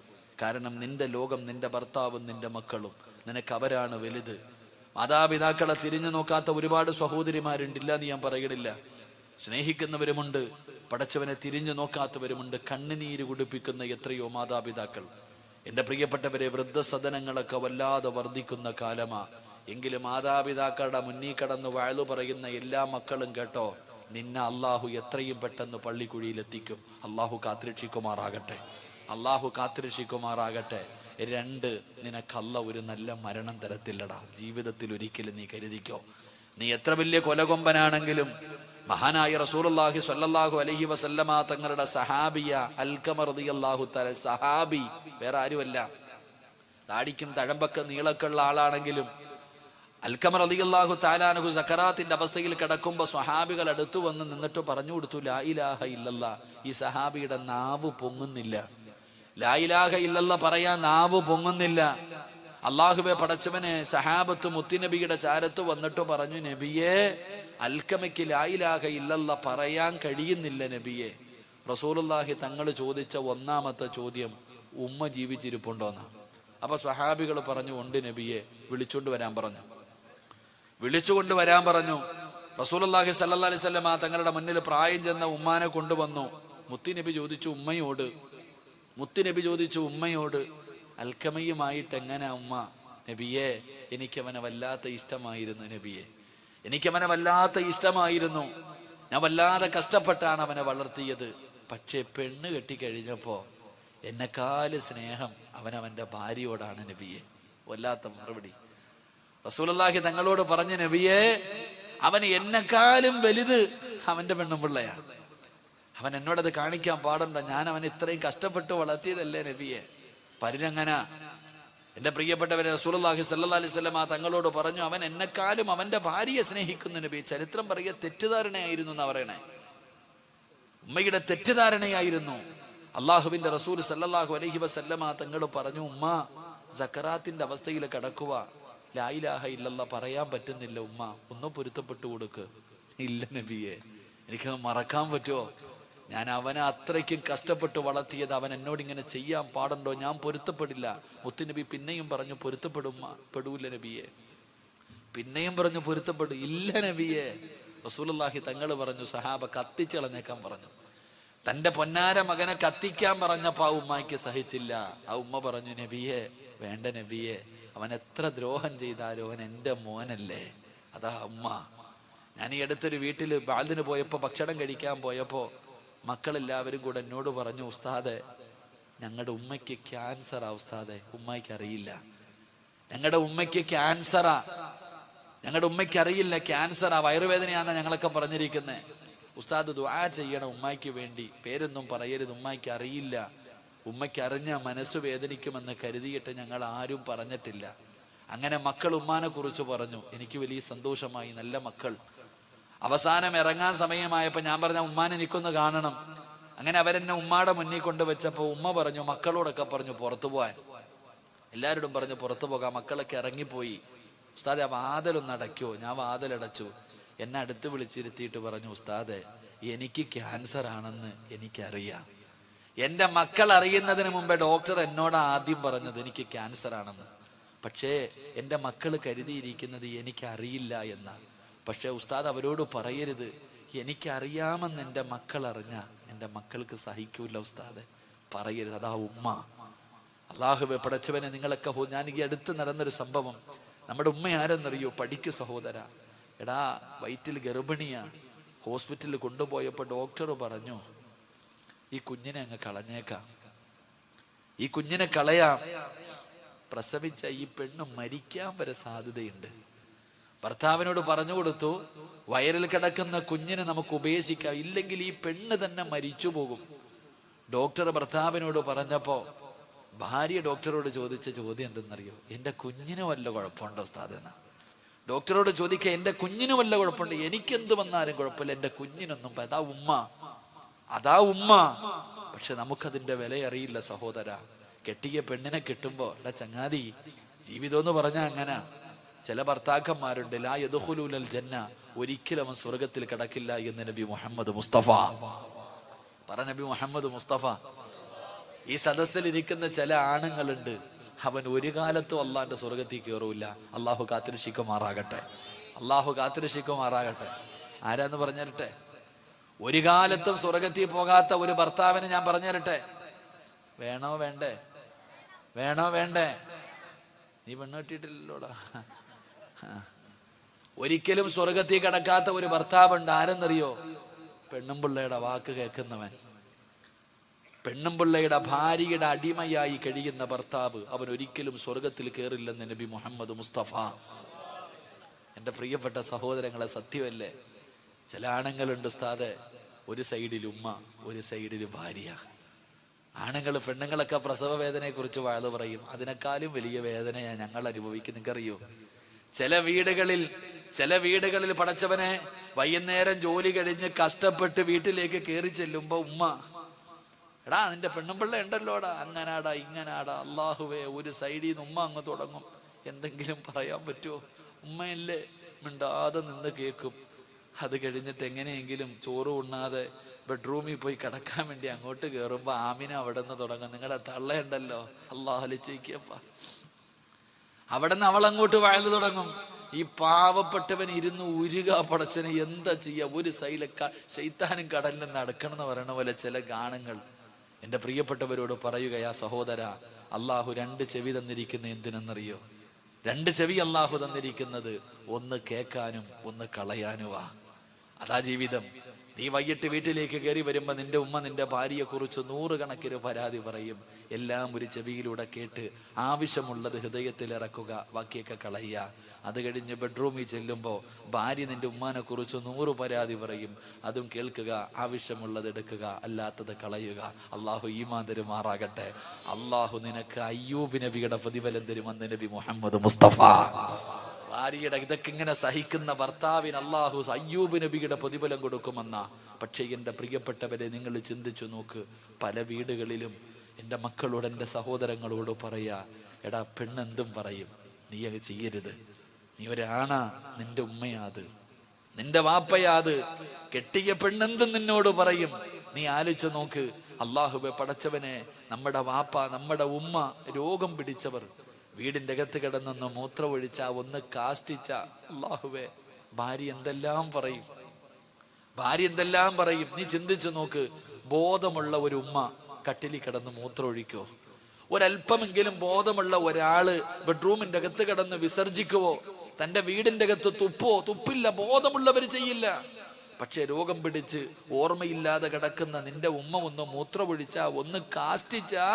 കാരണം നിന്റെ ലോകം നിന്റെ ഭർത്താവും നിന്റെ മക്കളും, നിനക്ക് അവരാണ് വലുത്. മാതാപിതാക്കളെ തിരിഞ്ഞു നോക്കാത്ത ഒരുപാട് സഹോദരിമാരുണ്ടില്ല എന്ന് ഞാൻ പറയണില്ല. സ്നേഹിക്കുന്നവരുമുണ്ട്, പടച്ചവനെ തിരിഞ്ഞു നോക്കാത്തവരുമുണ്ട്. കണ്ണുനീര് കുടിപ്പിക്കുന്ന എത്രയോ മാതാപിതാക്കൾ. എൻ്റെ പ്രിയപ്പെട്ടവരെ, വൃദ്ധസദനങ്ങളൊക്കെ വല്ലാതെ വർദ്ധിക്കുന്ന കാലമാ. എങ്കിലും മാതാപിതാക്കളുടെ മുന്നിൽ കടന്ന് വാഴ്ന്നു പറയുന്ന എല്ലാ മക്കളും കേട്ടോ, നിന്നെ അള്ളാഹു എത്രയും പെട്ടെന്ന് പള്ളിക്കുഴിയിലെത്തിക്കും. അള്ളാഹു കാത്തിരക്ഷിക്കുമാറാകട്ടെ. അള്ളാഹു കാത്തിരക്ഷിക്കുമാറാകട്ടെ. 2, നിനക്കല്ല ഒരു നല്ല മരണം തരത്തില്ലടാ ജീവിതത്തിൽ. ഒരിക്കലും നീ കരുതിക്കോ, നീ എത്ര വലിയ കൊലകൊമ്പനാണെങ്കിലും മഹാനായ റസൂലുള്ളാഹി സ്വല്ലല്ലാഹു അലൈഹി വസല്ലമ തങ്ങളുടെ സഹാബിയ അൽഖമ റളിയല്ലാഹു തആല, സഹാബി വേറെ ആരുമല്ല, താടിക്കും തഴമ്പൊക്കെ നീളക്കുള്ള ആളാണെങ്കിലും അൽഖമ റളിയല്ലാഹു തആല അൻഹു സക്കറാത്തിന്റെ അവസ്ഥയിൽ കിടക്കുമ്പോൾ സ്വഹാബികൾ അടുത്തു വന്ന് നിന്നിട്ട് പറഞ്ഞു കൊടുത്തു, ലാ ഇലാഹ ഇല്ലല്ലാ. ഈ സഹാബിയുടെ നാവ് പൊങ്ങുന്നില്ല, ലാ ഇലാഹ ഇല്ലല്ലാ പറയാൻ നാവ് പൊങ്ങുന്നില്ല. അള്ളാഹുവെ പടച്ചവനെ, സഹാബത്ത് മുത്തുനബിയുടെ ചാരത്ത് വന്നിട്ട് പറഞ്ഞു, നബിയെ, അൽക്കമയ്ക്ക് ലാ ഇലാഹ ഇല്ലല്ലാ പറയാൻ കഴിയുന്നില്ല നബിയെ. റസൂലുള്ളാഹി തങ്ങൾ ചോദിച്ച 1ാമത്തെ ചോദ്യം, ഉമ്മ ജീവിച്ചിരിപ്പുണ്ടോന്നാ. അപ്പൊ സ്വഹാബികൾ പറഞ്ഞു, ഉണ്ട് നബിയെ. വിളിച്ചുകൊണ്ട് വരാൻ പറഞ്ഞു. റസൂലുള്ളാഹി സ്വല്ലല്ലാഹി അലൈഹി വസല്ലം തങ്ങളുടെ മുന്നിൽ പ്രായം ചെന്ന ഉമ്മാനെ കൊണ്ടുവന്നു. മുത്തുനബി ചോദിച്ചു ഉമ്മയോട്, അൽക്കമയുമായിട്ട് എങ്ങനെ ഉമ്മ? നബിയെ, എനിക്കവനെ വല്ലാത്ത ഇഷ്ടമായിരുന്നു നബിയെ, എനിക്കവനെ വല്ലാത്ത ഇഷ്ടമായിരുന്നു. ഞാൻ വല്ലാതെ കഷ്ടപ്പെട്ടാണ് അവനെ വളർത്തിയത്. പക്ഷെ പെണ്ണ് കെട്ടിക്കഴിഞ്ഞപ്പോ എന്നെക്കാല് സ്നേഹം അവനവന്റെ ഭാര്യയോടാണ് നബിയെ. വല്ലാത്ത മറുപടി. റസൂലുള്ളാഹി തങ്ങളോട് പറഞ്ഞ, നബിയെ, അവൻ എന്നെക്കാലും വലുത് അവന്റെ പെണ്ണും പിള്ളയാ. അവൻ എന്നോടത് കാണിക്കാൻ പാടുണ്ടോ? ഞാൻ അവൻ ഇത്രയും കഷ്ടപ്പെട്ട് വളർത്തിയതല്ലേ നബിയെ. പരിരങ്ങന. എന്റെ പ്രിയപ്പെട്ടവരെ, റസൂലുള്ളാഹി സ്വല്ലല്ലാഹി അലൈഹി വസല്ലം തങ്ങളോട് പറഞ്ഞു, അവൻ എന്നെക്കാളും അവന്റെ ഭാര്യയെ സ്നേഹിക്കുന്ന നബി. ചരിത്രം പറയുക, തെറ്റിദ്ധാരണയായിരുന്നു എന്നാ പറയണേ. ഉമ്മയുടെ തെറ്റിദ്ധാരണയായിരുന്നു. അള്ളാഹുവിന്റെ റസൂൽ സല്ലല്ലാഹു അലൈഹി വസല്ലം തങ്ങൾ പറഞ്ഞു, ഉമ്മ സക്കറാത്തിന്റെ അവസ്ഥയിൽ കിടക്കുക, ലാ ഇലാഹ ഇല്ലല്ലാ പറയാൻ പറ്റുന്നില്ല ഉമ്മ, ഒന്ന് പൊരുത്തപ്പെട്ടു കൊടുക്ക്. ഇല്ല നബിയെ, എനിക്ക് മറക്കാൻ പറ്റുമോ? ഞാൻ അവനെ അത്രയ്ക്കും കഷ്ടപ്പെട്ട് വളർത്തിയത്, അവൻ എന്നോട് ഇങ്ങനെ ചെയ്യാൻ പാടുണ്ടോ? ഞാൻ പൊരുത്തപ്പെടില്ല. മുത്തുനബി പിന്നെയും പറഞ്ഞു, പെടൂല നബിയെ. പിന്നെയും പറഞ്ഞു, പൊരുത്തപ്പെടും. ഇല്ല നബിയെ. റസൂലുള്ളാഹി തങ്ങൾ പറഞ്ഞു, സഹാബ കത്തിച്ചളഞ്ഞേക്കാൻ പറഞ്ഞു. തന്റെ പൊന്നാര മകനെ കത്തിക്കാൻ പറഞ്ഞപ്പോ ആ ഉമ്മയ്ക്ക് സഹിച്ചില്ല. ആ ഉമ്മ പറഞ്ഞു, നബിയെ, വേണ്ട നബിയെ, അവൻ എത്ര ദ്രോഹം ചെയ്താലും അവൻ എൻ്റെ മോനല്ലേ. അതാ ഉമ്മ. ഞാൻ ഈ അടുത്തൊരു വീട്ടിൽ ബാലിന് പോയപ്പോ, ഭക്ഷണം കഴിക്കാൻ പോയപ്പോ, മക്കളെല്ലാവരും കൂടെ എന്നോട് പറഞ്ഞു, ഉസ്താദെ ഞങ്ങളുടെ ഉമ്മയ്ക്ക് ക്യാൻസറാ ഉസ്താദെ, ഉമ്മയ്ക്ക് അറിയില്ല, ഞങ്ങളുടെ ഉമ്മയ്ക്ക് ക്യാൻസറാ, ഞങ്ങളുടെ ഉമ്മയ്ക്ക് അറിയില്ല ക്യാൻസറാ, വയറുവേദനയാണെന്നാ ഞങ്ങളൊക്കെ പറഞ്ഞിരിക്കുന്നത്. ഉസ്താദ് ദുആ ചെയ്യണം ഉമ്മയ്ക്ക് വേണ്ടി, പേരൊന്നും പറയരുത്, ഉമ്മയ്ക്ക് അറിയില്ല, ഉമ്മയ്ക്ക് അറിഞ്ഞ മനസ്സ് വേദനിക്കുമെന്ന് കരുതിയിട്ട് ഞങ്ങൾ ആരും പറഞ്ഞിട്ടില്ല. അങ്ങനെ മക്കൾ ഉമ്മാനെ കുറിച്ച് പറഞ്ഞു. എനിക്ക് വലിയ സന്തോഷമായി, നല്ല മക്കൾ. അവസാനം ഇറങ്ങാൻ സമയമായപ്പോൾ ഞാൻ പറഞ്ഞ ഉമ്മാനെ എനിക്കൊന്ന് കാണണം. അങ്ങനെ അവരെന്നെ ഉമ്മാടെ മുന്നിൽ കൊണ്ടുവച്ചപ്പോൾ ഉമ്മ പറഞ്ഞു, മക്കളോടൊക്കെ പറഞ്ഞു പുറത്തു പോകാൻ, എല്ലാവരോടും പറഞ്ഞു പുറത്തു പോകാം. മക്കളൊക്കെ ഇറങ്ങിപ്പോയി. ഉസ്താദെ ആ വാതിലൊന്ന് അടയ്ക്കോ? ഞാൻ വാതിലടച്ചു. എന്നെ അടുത്ത് വിളിച്ചിരുത്തിയിട്ട് പറഞ്ഞു, ഉസ്താദെ എനിക്ക് ക്യാൻസർ ആണെന്ന് എനിക്കറിയാം. എൻ്റെ മക്കൾ അറിയുന്നതിന് മുമ്പേ ഡോക്ടർ എന്നോട് ആദ്യം പറഞ്ഞത് എനിക്ക് ക്യാൻസർ ആണെന്ന്. പക്ഷേ എൻ്റെ മക്കൾ കരുതിയിരിക്കുന്നത് എനിക്കറിയില്ല എന്നാണ്. പക്ഷെ ഉസ്താദ് അവരോട് പറയരുത്, എനിക്കറിയാമെന്ന് എൻ്റെ മക്കൾ അറിഞ്ഞാൽ എൻ്റെ മക്കൾക്ക് സഹിക്കൂല ഉസ്താദെ, പറയരുത്. അതാ ഉമ്മ. അല്ലാഹുവേ പടച്ചവനെ, നിങ്ങളൊക്കെ ഞാൻ ഈ അടുത്ത് നടന്നൊരു സംഭവം. നമ്മുടെ ഉമ്മ ആരെന്നറിയോ? പഠിക്കു സഹോദര. എടാ വയറ്റിൽ ഗർഭിണിയാ. ഹോസ്പിറ്റലിൽ കൊണ്ടുപോയപ്പോൾ ഡോക്ടർ പറഞ്ഞു, ഈ കുഞ്ഞിനെ അങ്ങ് കളഞ്ഞേക്കാം, ഈ കുഞ്ഞിനെ കളയാം, പ്രസവിച്ച ഈ പെണ്ണ് മരിക്കാൻ വരെ സാധ്യതയുണ്ട്. ഭർത്താവിനോട് പറഞ്ഞു കൊടുത്തു, വയറിൽ കിടക്കുന്ന കുഞ്ഞിനെ നമുക്ക് ഉപേക്ഷിക്കാം, ഇല്ലെങ്കിൽ ഈ പെണ്ണ് തന്നെ മരിച്ചു പോകും. ഡോക്ടർ ഭർത്താവിനോട് പറഞ്ഞപ്പോ ഭാര്യ ഡോക്ടറോട് ചോദിച്ച ചോദ്യം എന്തെന്നറിയോ? എന്റെ കുഞ്ഞിന് വല്ല കുഴപ്പമുണ്ടോ ഉസ്താദെന്ന് ഡോക്ടറോട് ചോദിക്കുക. എന്റെ കുഞ്ഞിന് വല്ല കുഴപ്പമുണ്ട്? എനിക്കെന്ത് വന്നാലും കുഴപ്പമില്ല, എന്റെ കുഞ്ഞിനൊന്നും. അതാ ഉമ്മ, അതാ ഉമ്മ. പക്ഷെ നമുക്കതിന്റെ വില അറിയില്ല സഹോദര. കെട്ടിയ പെണ്ണിനെ കിട്ടുമ്പോ എടാ ചങ്ങാതി, ജീവിതം എന്ന് പറഞ്ഞാൽ അങ്ങനെ. ചില ഭർത്താക്കന്മാരുണ്ട്, ലാ യദ്ഖുലൂനൽ ജന്ന, ഒരിക്കലും അവൻ സ്വർഗത്തിൽ കിടക്കില്ല എന്ന് നബി മുഹമ്മദ് മുസ്തഫ പറ. നബി മുഹമ്മദ് മുസ്തഫ. ഈ സദസ്സിൽ ഇരിക്കുന്ന ചില ആണുങ്ങളുണ്ട്, അവൻ ഒരു കാലത്തും അള്ളാന്റെ സ്വർഗത്തിൽ കയറൂല. അള്ളാഹു കാത്തിരക്ഷിക്കുമാറാകട്ടെ, അള്ളാഹു കാത്തിരക്ഷിക്കുമാറാകട്ടെ. ആരാന്ന് പറഞ്ഞിരട്ടെ? ഒരു കാലത്തും സ്വർഗത്തിൽ പോകാത്ത ഒരു ഭർത്താവിനെ ഞാൻ പറഞ്ഞിരട്ടെ. വേണോ വേണ്ടേ? വേണോ വേണ്ടേ? നീ പെണ്ണ് കെട്ടിയിട്ടില്ലല്ലോടാ. ഒരിക്കലും സ്വർഗത്തിൽ കിടക്കാത്ത ഒരു ഭർത്താവുണ്ട്. ആരെന്നറിയോ? പെണ്ണും പിള്ളയുടെ വാക്ക് കേൾക്കുന്നവൻ, പെണ്ണും പിള്ളയുടെ ഭാര്യയുടെ അടിമയായി കഴിയുന്ന ഭർത്താവ്, അവൻ ഒരിക്കലും സ്വർഗത്തിൽ കയറില്ലെന്ന് നബി മുഹമ്മദ് മുസ്തഫ. എൻ്റെ പ്രിയപ്പെട്ട സഹോദരങ്ങളെ, സത്യമല്ലേ? ചില ആണുങ്ങളുണ്ട് ഉസ്താദെ, ഒരു സൈഡിൽ ഉമ്മ, ഒരു സൈഡിൽ ഭാര്യ. ആണുങ്ങൾ പെണ്ണുങ്ങളൊക്കെ പ്രസവ വേദനയെ കുറിച്ച് വാഴ്ന്നു പറയും. അതിനേക്കാളും വലിയ വേദനയാണ് ഞങ്ങൾ അനുഭവിക്കും. നിങ്ങൾക്കറിയോ? ചില വീടുകളിൽ പടച്ചവനെ വൈകുന്നേരം ജോലി കഴിഞ്ഞ് കഷ്ടപ്പെട്ട് വീട്ടിലേക്ക് കയറി ചെല്ലുമ്പോ ഉമ്മ, എടാ നിന്റെ പെണ്ണുമ്പിള്ള ഉണ്ടല്ലോടാ, അങ്ങനാടാ ഇങ്ങനാടാ. അള്ളാഹുവേ, ഒരു സൈഡിൽ നിന്ന് ഉമ്മ അങ്ങ് തുടങ്ങും. എന്തെങ്കിലും പറയാൻ പറ്റുമോ? ഉമ്മയല്ലേ, മിണ്ടാതെ നിന്ന് കേൾക്കും. അത് കഴിഞ്ഞിട്ട് എങ്ങനെയെങ്കിലും ചോറ് ഉണ്ണാതെ ബെഡ്റൂമിൽ പോയി കിടക്കാൻ വേണ്ടി അങ്ങോട്ട് കയറുമ്പോ ആമിന അവിടെ നിന്ന് തുടങ്ങും. നിങ്ങളുടെ തള്ളയുണ്ടല്ലോ, അള്ളാഹു അലിച്ചേക്കപ്പ. അവിടെ നിന്ന് അവൾ അങ്ങോട്ട് വാഴ്ന്നു തുടങ്ങും. ഈ പാവപ്പെട്ടവൻ ഇരുന്ന് ഉരുക. പടച്ചനെ എന്താ ചെയ്യാ? ഒരു സൈലക്ക ശൈത്താനും കടലിൽ നടക്കണം എന്ന് പറയണ പോലെ ചില ഗാനങ്ങൾ. എൻ്റെ പ്രിയപ്പെട്ടവരോട് പറയുകയാ സഹോദര, അള്ളാഹു രണ്ട് ചെവി തന്നിരിക്കുന്ന എന്തിനെന്നറിയോ? രണ്ട് ചെവി അള്ളാഹു തന്നിരിക്കുന്നത് ഒന്ന് കേൾക്കാനും ഒന്ന് കളയാനുവാ. അതാ ജീവിതം. നീ വൈകിട്ട് വീട്ടിലേക്ക് കയറി വരുമ്പോ നിന്റെ ഉമ്മ നിന്റെ ഭാര്യയെ കുറിച്ച് 100 കണക്കിന് പരാതി പറയും. എല്ലാം ഒരു ചെവിയിലൂടെ കേട്ട് ആവശ്യമുള്ളത് ഹൃദയത്തിൽ ഇറക്കുക, ബാക്കിയൊക്കെ കളയുക. അത് കഴിഞ്ഞ് ബെഡ്റൂമിൽ ചെല്ലുമ്പോൾ ഭാര്യ നിന്റെ ഉമ്മാനെ കുറിച്ച് 100 പരാതി പറയും. അതും കേൾക്കുക, ആവശ്യമുള്ളത് എടുക്കുക, അല്ലാത്തത് കളയുക. അള്ളാഹു ഈമാൻ തരുമാറാകട്ടെ. അള്ളാഹു നിനക്ക് അയ്യൂബ് നബിയുടെ പ്രതിഫലം തരുമെന്ന് നബി മുഹമ്മദ് മുസ്തഫ. ഭാര്യയുടെ ഇതൊക്കെ ഇങ്ങനെ സഹിക്കുന്ന ഭർത്താവിന് അള്ളാഹു അയ്യൂബ് നബിയുടെ പ്രതിഫലം കൊടുക്കുമെന്ന. പക്ഷേ എൻ്റെ പ്രിയപ്പെട്ടവരെ, നിങ്ങൾ ചിന്തിച്ചു നോക്ക്. പല വീടുകളിലും എൻ്റെ മക്കളോട്, എൻ്റെ സഹോദരങ്ങളോട് പറയാ, എടാ പെണ്ണെന്തും പറയും, നീ അത് ചെയ്യരുത്. നീ ഒരാണാ, നിന്റെ ഉമ്മയാത്, നിന്റെ വാപ്പയാത്. കെട്ടിയ പെണ്ണെന്തും നിന്നോട് പറയും. നീ ആലോചിച്ച് നോക്ക്. അള്ളാഹുവെ പടച്ചവനെ, നമ്മുടെ വാപ്പ, നമ്മുടെ ഉമ്മ രോഗം പിടിച്ചവർ വീടിന്റെ അകത്ത് കിടന്നൊന്ന് മൂത്രമൊഴിച്ച, ഒന്ന് കാഷ്ടിച്ച, അള്ളാഹുവേ, ഭാര്യ എന്തെല്ലാം പറയും, ഭാര്യ എന്തെല്ലാം പറയും. നീ ചിന്തിച്ചു നോക്ക്. ബോധമുള്ള ഒരു ഉമ്മ കട്ടിലിൽ കിടന്ന് മൂത്രമൊഴിക്കോ? ഒരല്പമെങ്കിലും ബോധമുള്ള ഒരാള് ബെഡ്റൂമിന്റെ അകത്ത് കിടന്ന് വിസർജിക്കുവോ? തന്റെ വീടിന്റെ അകത്ത് തുപ്പോ? തുപ്പില്ല. ബോധമുള്ളവർ ചെയ്യില്ല. പക്ഷെ രോഗം പിടിച്ച് ഓർമ്മയില്ലാതെ കിടക്കുന്ന നിന്റെ ഉമ്മ ഒന്ന് മൂത്രമൊഴിച്ചാ, ഒന്ന് കാഷ്ടിച്ചാ,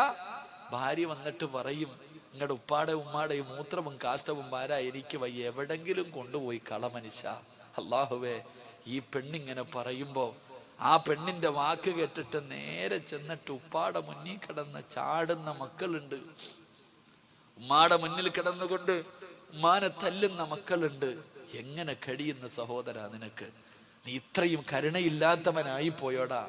ഭാര്യ വന്നിട്ട് പറയും, നിങ്ങളുടെ ഉപ്പാടെ ഉമ്മാടെ ഈ മൂത്രവും കാഷ്ടവും വാരാ എനിക്ക് വയ്യ, എവിടെങ്കിലും കൊണ്ടുപോയി കള മനുഷ്യ. അല്ലാഹുവേ, ഈ പെണ്ണിങ്ങനെ പറയുമ്പോ ആ പെണ്ണിന്റെ വാക്ക് കേട്ടിട്ട് നേരെ ചെന്നിട്ട് ഉപ്പാടെ മുന്നിൽ കിടന്ന് ചാടുന്ന മക്കളുണ്ട്. ഉമ്മാടെ മുന്നിൽ കിടന്നുകൊണ്ട് ഉമ്മാനെ തല്ലുന്ന മക്കളുണ്ട്. എങ്ങനെ കഴിയുന്ന സഹോദര നിനക്ക്? നീ ഇത്രയും കരുണയില്ലാത്തവനായി പോയോടാ.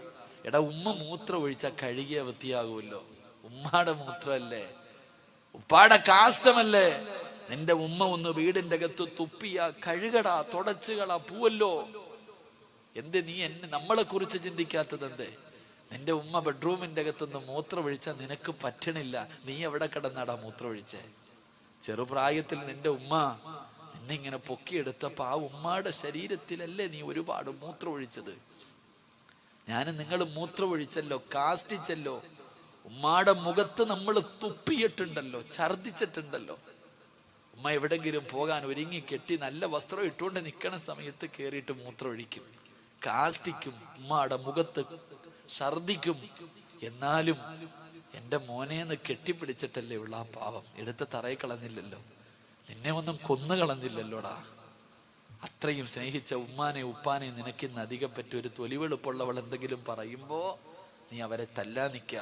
എടാ, ഉമ്മ മൂത്രം ഒഴിച്ചാൽ കഴുകിയ വൃത്തിയാകുമല്ലോ. ഉമ്മാടെ മൂത്രമല്ലേ, ഉപ്പാടെ കാഷ്ടമല്ലേ. നിന്റെ ഉമ്മ ഒന്ന് വീടിന്റെ അകത്ത് തുപ്പിയ കഴുകടാ, തുടച്ചുകളാ, പൂവല്ലോ. എന്ത് നീ നമ്മളെ കുറിച്ച് ചിന്തിക്കാത്തത് എന്തേ? നിന്റെ ഉമ്മ ബെഡ്റൂമിന്റെ അകത്തുനിന്ന് മൂത്രം ഒഴിച്ചാൽ നിനക്ക് പറ്റണില്ല, നീ എവിടെ കിടന്നാടാ മൂത്രം ഒഴിച്ചേ? ചെറുപ്രായത്തിൽ നിന്റെ ഉമ്മ നിന്നെ ഇങ്ങനെ പൊക്കിയെടുത്തപ്പോ ആ ഉമ്മാടെ ശരീരത്തിലല്ലേ നീ ഒരുപാട് മൂത്രം ഒഴിച്ചത്? നിങ്ങൾ മൂത്രം ഒഴിച്ചല്ലോ, കാഷ്ടിച്ചല്ലോ, ഉമ്മാടെ മുഖത്ത് നമ്മൾ തുപ്പിയിട്ടുണ്ടല്ലോ, ഛർദിച്ചിട്ടുണ്ടല്ലോ. ഉമ്മ എവിടെങ്കിലും പോകാൻ ഒരുങ്ങി കെട്ടി നല്ല വസ്ത്രം ഇട്ടുകൊണ്ട് നിൽക്കണ സമയത്ത് കയറിയിട്ട് മൂത്രം ഒഴിക്കും, കാഷ്ടിക്കും, ഉമ്മാടെ മുഖത്ത് ഛർദിക്കും. എന്നാലും എൻ്റെ മോനേന്ന് കെട്ടിപ്പിടിച്ചിട്ടല്ലേ ഉള്ള ആ പാവം, എടുത്ത് തറയിൽ കളഞ്ഞില്ലല്ലോ, നിന്നെ ഒന്നും കൊന്നു കളഞ്ഞില്ലല്ലോടാ. അത്രയും സ്നേഹിച്ച ഉമ്മാനെ ഉപ്പാനെ നിനക്കിന്ന് അധികം പറ്റി ഒരു തൊലിവെളുപ്പുള്ളവൾ എന്തെങ്കിലും പറയുമ്പോ നീ അവരെ തല്ലാൻ നിൽക്ക,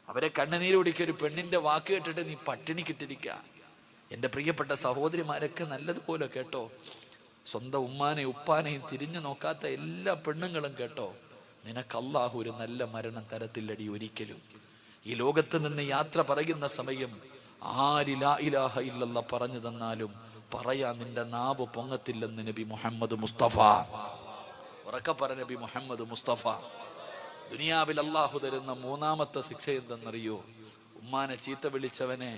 അവരെ കണ്ണുനീര് കുടിക്ക. ഒരു പെണ്ണിന്റെ വാക്ക് കേട്ടിട്ട് നീ പട്ടിണിക്കിട്ടിരിക്ക. എൻ്റെ പ്രിയപ്പെട്ട സഹോദരിമാരൊക്കെ നല്ലതുപോലെ കേട്ടോ, സ്വന്തം ഉമ്മാനെയും ഉപ്പാനെയും തിരിഞ്ഞു നോക്കാത്ത എല്ലാ പെണ്ണുങ്ങളും കേട്ടോ, നിനക്ക് അല്ലാഹു ഒരു നല്ല മരണം തരത്തില്ലടി ഒരിക്കലും. ഈ ലോകത്ത് നിന്ന് യാത്ര പറയുന്ന സമയം ആര് ലാ ഇലാഹ ഇല്ലല്ലാഹ് പറഞ്ഞു തന്നാലും പറയാൻ നിന്റെ നാവ് പൊങ്ങത്തില്ലെന്ന് നബി മുഹമ്മദ് മുസ്തഫ. ഉറക്കെ പറ നബി മുഹമ്മദ് മുസ്തഫ. ദുനിയാവിൽ അല്ലാഹു തരുന്ന മൂന്നാമത്തെ ശിക്ഷ എന്തെന്നറിയോ? ഉമ്മാനെ ചീത്ത വിളിച്ചവനെ,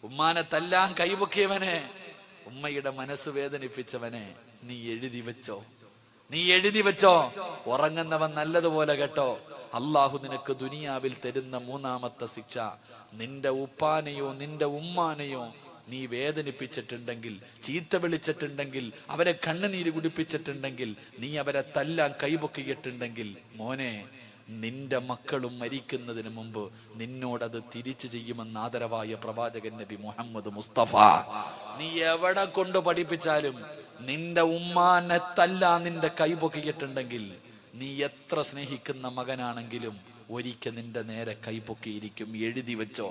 ഉമ്മാനെ തല്ലാൻ കൈപൊക്കിയവനെ, ഉമ്മയുടെ മനസ്സ് വേദനിപ്പിച്ചവനെ നീ എഴുതി വെച്ചോ, നീ എഴുതി വെച്ചോ. ഉറങ്ങുന്നവൻ നല്ലതുപോലെ കേട്ടോ, അല്ലാഹു നിനക്ക് ദുനിയാവിൽ തരുന്ന മൂന്നാമത്തെ ശിക്ഷ, നിന്റെ ഉപ്പാനെയോ നിന്റെ ഉമ്മാനെയോ നീ വേദനിപ്പിച്ചിട്ടുണ്ടെങ്കിൽ, ചീത്ത വിളിച്ചിട്ടുണ്ടെങ്കിൽ, അവരെ കണ്ണുനീര് കുടിപ്പിച്ചിട്ടുണ്ടെങ്കിൽ, നീ അവരെ തല്ലാൻ കൈപൊക്കിയിട്ടുണ്ടെങ്കിൽ, മോനെ, നിന്റെ മക്കളും മരിക്കുന്നതിന് മുമ്പ് നിന്നോടത് തിരിച്ചു ചെയ്യുമെന്ന് ആദരവായ പ്രവാചകൻ നബി മുഹമ്മദ് മുസ്തഫ. നീ എവിടെ കൊണ്ട് പഠിപ്പിച്ചാലും നിന്റെ ഉമ്മാനെ തല്ലാൻ നിന്റെ കൈപൊക്കിയിട്ടുണ്ടെങ്കിൽ, നീ എത്ര സ്നേഹിക്കുന്ന മകനാണെങ്കിലും ഒരിക്കൽ നിന്റെ നേരെ കൈപൊക്കിയിരിക്കും. എഴുതി വെച്ചോ.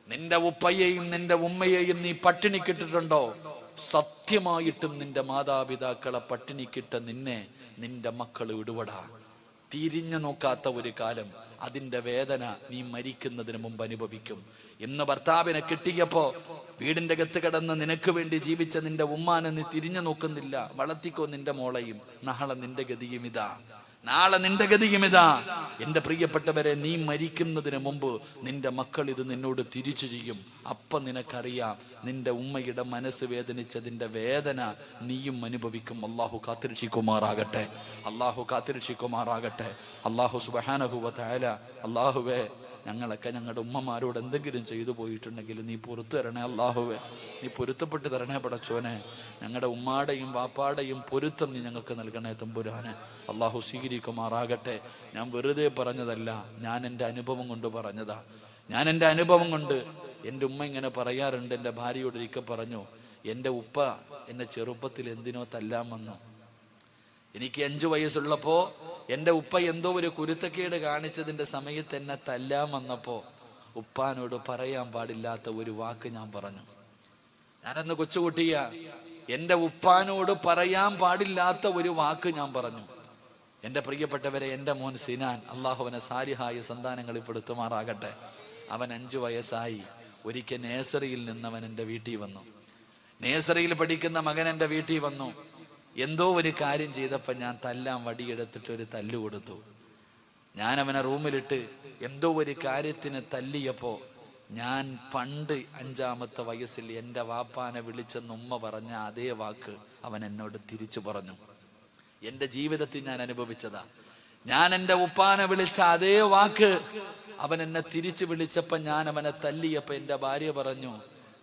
നിന്റെ ഉപ്പയെയും നിന്റെ ഉമ്മയെയും നീ പട്ടിണിക്കിട്ടിട്ടുണ്ടോ? സത്യമായിട്ടും നിന്റെ മാതാപിതാക്കളെ പട്ടിണിക്കിട്ട നിന്നെ നിന്റെ മക്കൾ വിടുവടാ. തിരിഞ്ഞു നോക്കാത്ത ഒരു കാലം, അതിന്റെ വേദന നീ മരിക്കുന്നതിന് മുമ്പ് അനുഭവിക്കും. ഇന്ന് ഭർത്താവിനെ കിട്ടിയപ്പോ വീടിന്റെ അകത്ത് കിടന്ന് നിനക്ക് വേണ്ടി ജീവിച്ച നിന്റെ ഉമ്മാനെ നീ തിരിഞ്ഞു നോക്കുന്നില്ല. വളർത്തിക്കോ നിന്റെ മോളെയും. നാളെ നിന്റെ ഗതിയും ഇതാ, നാളെ നിന്റെ ഗതിയും ഇതാ. എന്റെ പ്രിയപ്പെട്ടവരെ, നീ മരിക്കുന്നതിന് മുമ്പ് നിന്റെ മക്കൾ ഇത് നിന്നോട് തിരിച്ചു ചെയ്യും. അപ്പം നിനക്കറിയാം നിന്റെ ഉമ്മയുടെ മനസ്സ് വേദനിച്ചതിന്റെ വേദന നീയും അനുഭവിക്കും. അള്ളാഹു കാത്തിരക്ഷിക്കുമാറാകട്ടെ, അള്ളാഹു കാത്തിരക്ഷിക്കുമാറാകട്ടെ. അള്ളാഹു സുബ്ഹാനഹു വ തആല, അള്ളാഹുവേ, ഞങ്ങളൊക്കെ ഞങ്ങളുടെ ഉമ്മമാരോട് എന്തെങ്കിലും ചെയ്തു പോയിട്ടുണ്ടെങ്കിൽ നീ പൊറുത്തു തരണേ അല്ലാഹുവേ, നീ പൊരുത്തപ്പെട്ട് തരണേ പടച്ചോനെ. ഞങ്ങളുടെ ഉമ്മാടെയും വാപ്പാടെയും പൊരുത്തം നീ ഞങ്ങൾക്ക് നൽകണേ തമ്പുരാനെ. അള്ളാഹു സ്വീകരിക്കുമാറാകട്ടെ. ഞാൻ വെറുതെ പറഞ്ഞതല്ല, ഞാൻ എൻ്റെ അനുഭവം കൊണ്ട് പറഞ്ഞതാ. ഞാൻ എൻ്റെ അനുഭവം കൊണ്ട്, എൻ്റെ ഉമ്മ ഇങ്ങനെ പറയാറുണ്ട്. എൻ്റെ ഭാര്യയോട് ഒരിക്കൽ പറഞ്ഞു, എൻ്റെ ഉപ്പ എന്നെ ചെറുപ്പത്തിൽ എന്തിനോ തല്ലാൻ വന്നു. എനിക്ക് 5 വയസ്സുള്ളപ്പോ എൻ്റെ ഉപ്പ എന്തോ ഒരു കുരുത്തക്കേട് കാണിച്ചതിന്റെ സമയത്ത് എന്നെ തല്ലാൻ വന്നപ്പോ ഉപ്പാനോട് പറയാൻ പാടില്ലാത്ത ഒരു വാക്ക് ഞാൻ പറഞ്ഞു. ഞാനന്ന് കൊച്ചുകുട്ടിയ, എൻ്റെ ഉപ്പാനോട് പറയാൻ പാടില്ലാത്ത ഒരു വാക്ക് ഞാൻ പറഞ്ഞു. എൻ്റെ പ്രിയപ്പെട്ടവരെ, എൻ്റെ മോൻ സിനാൻ, അള്ളാഹു അവനെ സാലിഹായ സന്താനങ്ങളിൽ പെടുത്തുമാറാകട്ടെ. അവൻ 5 വയസ്സായി. ഒരിക്കൽ നേഴ്സറിയിൽ നിന്നവൻ എൻ്റെ വീട്ടിൽ വന്നു. നേഴ്സറിയിൽ പഠിക്കുന്ന മകൻ എൻ്റെ വീട്ടിൽ വന്നു. എന്തോ ഒരു കാര്യം ചെയ്തപ്പോ ഞാൻ തല്ലാൻ വടിയെടുത്തിട്ട് ഒരു തല്ലു കൊടുത്തു. ഞാൻ അവനെ റൂമിലിട്ട് എന്തോ ഒരു കാര്യത്തിന് തല്ലിയപ്പോ ഞാൻ പണ്ട് 5-ാമത്തെ വയസ്സിൽ എൻ്റെ വാപ്പാനെ വിളിച്ചെന്ന് ഉമ്മ പറഞ്ഞ അതേ വാക്ക് അവൻ എന്നോട് തിരിച്ചു പറഞ്ഞു. എൻ്റെ ജീവിതത്തിൽ ഞാൻ അനുഭവിച്ചതാ. ഞാൻ എൻ്റെ ഉപ്പാനെ വിളിച്ച അതേ വാക്ക് അവൻ എന്നെ തിരിച്ചു വിളിച്ചപ്പോ ഞാൻ അവനെ തല്ലിയപ്പോ എൻ്റെ ഭാര്യ പറഞ്ഞു,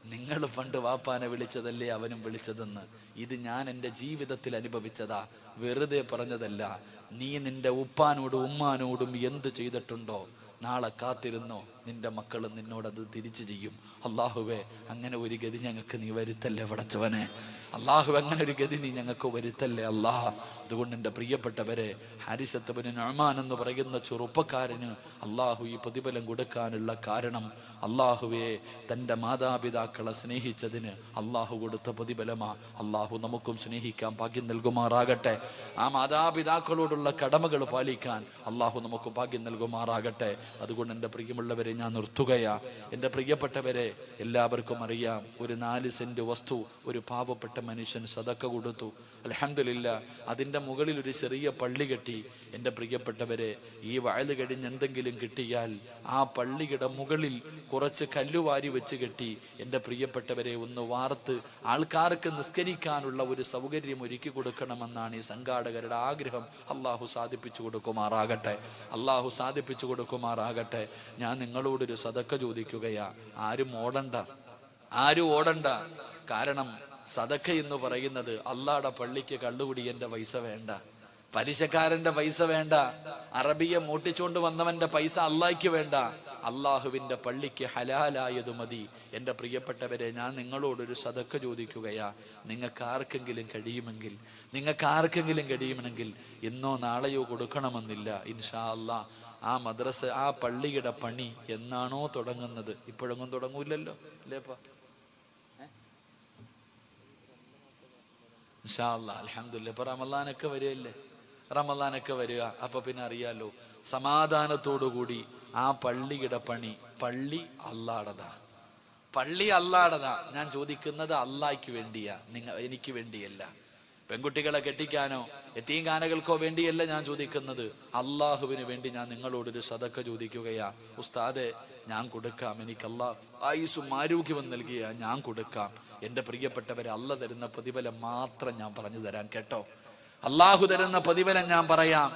നിങ്ങൾ പണ്ട് വാപ്പാനെ വിളിച്ചതല്ലേ അവനും വിളിച്ചതെന്ന്. ഇത് ഞാൻ എൻ്റെ ജീവിതത്തിൽ അനുഭവിച്ചതാ, വെറുതെ പറഞ്ഞതല്ല. നീ നിന്റെ ഉപ്പാനോടും ഉമ്മാനോടും എന്ത് ചെയ്തിട്ടുണ്ടോ, നാളെ കാത്തിരുന്നോ, നിന്റെ മക്കളും നിന്നോടത് തിരിച്ചു ചെയ്യും. അള്ളാഹുവേ, അങ്ങനെ ഒരു ഗതി ഞങ്ങൾക്ക് നീ വരുത്തല്ലേ പടച്ചവനെ. അള്ളാഹു, അങ്ങനെ ഒരു ഗതി നീ ഞങ്ങൾക്ക് വരുത്തല്ലേ അള്ളാഹ്. അതുകൊണ്ട് എൻ്റെ പ്രിയപ്പെട്ടവരെ, ഹാരിസത്ത് ബിൻ നുഅ്മാൻ എന്ന് പറയുന്ന ചെറുപ്പക്കാരന് അള്ളാഹു ഈ പ്രതിഫലം കൊടുക്കാനുള്ള കാരണം, അള്ളാഹുവെ തൻ്റെ മാതാപിതാക്കളെ സ്നേഹിച്ചതിന് അള്ളാഹു കൊടുത്ത പ്രതിഫലമാ. അള്ളാഹു നമുക്കും സ്നേഹിക്കാൻ ഭാഗ്യം നൽകുമാറാകട്ടെ. ആ മാതാപിതാക്കളോടുള്ള കടമകൾ പാലിക്കാൻ അള്ളാഹു നമുക്ക് ഭാഗ്യം നൽകുമാറാകട്ടെ. അതുകൊണ്ട് എൻ്റെ പ്രിയമുള്ളവരെ, ഞാൻ നിർത്തുകയാ. എൻ്റെ പ്രിയപ്പെട്ടവരെ, എല്ലാവർക്കും അറിയാം, ഒരു 4 സെന്റ് വസ്തു ഒരു പാവപ്പെട്ട മനുഷ്യൻ സദക്ക കൊടുത്തു. അൽഹംദുലില്ലാ, അതിൻ്റെ മുകളിൽ ഒരു ചെറിയ പള്ളി കെട്ടി. എൻ്റെ പ്രിയപ്പെട്ടവരെ, ഈ വയല് കഴിഞ്ഞ് എന്തെങ്കിലും കിട്ടിയാൽ ആ പള്ളിയുടെ മുകളിൽ കുറച്ച് കല്ലുവാരി വെച്ച് കെട്ടി. എൻ്റെ പ്രിയപ്പെട്ടവരെ, ഒന്ന് വാർത്ത് ആൾക്കാർക്ക് നിസ്കരിക്കാനുള്ള ഒരു സൗകര്യം ഒരുക്കി കൊടുക്കണമെന്നാണ് ഈ സംഘാടകരുടെ ആഗ്രഹം. അള്ളാഹു സാധിപ്പിച്ചു കൊടുക്കുമാറാകട്ടെ. അള്ളാഹു സാധിപ്പിച്ചു കൊടുക്കുമാറാകട്ടെ. ഞാൻ നിങ്ങളോടൊരു സദക്ക ചോദിക്കുകയാ. ആരും ഓടണ്ട. കാരണം സദക്ക എന്ന് പറയുന്നത് അള്ളാഹുടെ പള്ളിക്ക് കള്ളുകുടിയന്റെ പൈസ വേണ്ട, പലിശക്കാരന്റെ പൈസ വേണ്ട, അറബിയെ മോട്ടിച്ചുകൊണ്ട് വന്നവന്റെ പൈസ അള്ളാഹ്ക്ക് വേണ്ട. അള്ളാഹുവിന്റെ പള്ളിക്ക് ഹലാലായത് മതി. എൻ്റെ പ്രിയപ്പെട്ടവരെ, ഞാൻ നിങ്ങളോടൊരു സദക്ക ചോദിക്കുകയാ. നിങ്ങൾക്ക് ആർക്കെങ്കിലും കഴിയുമെങ്കിൽ ഇന്നോ നാളെയോ കൊടുക്കണമെന്നില്ല. ഇൻഷാ അള്ളാഹ് ആ മദ്രസ, ആ പള്ളിയുടെ പണി എന്നാണോ തുടങ്ങുന്നത്, ഇപ്പോഴൊന്നും തുടങ്ങൂല്ലല്ലോ അല്ലേപ്പാ? ഇൻഷാ അല്ലാഹ് അൽഹംദുലില്ലാഹ്. ഇപ്പൊ റമളാനൊക്കെ വരിക. അപ്പൊ പിന്നെ അറിയാലോ, സമാധാനത്തോടുകൂടി ആ പള്ളിയുടെ പണി, പള്ളി അള്ളാടതാ. ഞാൻ ചോദിക്കുന്നത് അള്ളാഹ്ക്ക് വേണ്ടിയാ, എനിക്ക് വേണ്ടിയല്ല. പെൺകുട്ടികളെ കെട്ടിക്കാനോ യതീംഖാനകൾക്കോ വേണ്ടിയല്ല ഞാൻ ചോദിക്കുന്നത്, അള്ളാഹുവിന് വേണ്ടി ഞാൻ നിങ്ങളോടൊരു സദക്ക ചോദിക്കുകയാ. ഉസ്താദെ, ഞാൻ കൊടുക്കാം, എനിക്ക് അള്ളാഹ് ആയുസ്സും ആരോഗ്യവും നൽകിയ ഞാൻ കൊടുക്കാം. എൻ്റെ പ്രിയപ്പെട്ടവരെ, അള്ള തരുന്ന പ്രതിഫലം മാത്രം ഞാൻ പറഞ്ഞു തരാം കേട്ടോ. അള്ളാഹു തരുന്ന പ്രതിഫലം ഞാൻ പറയാം.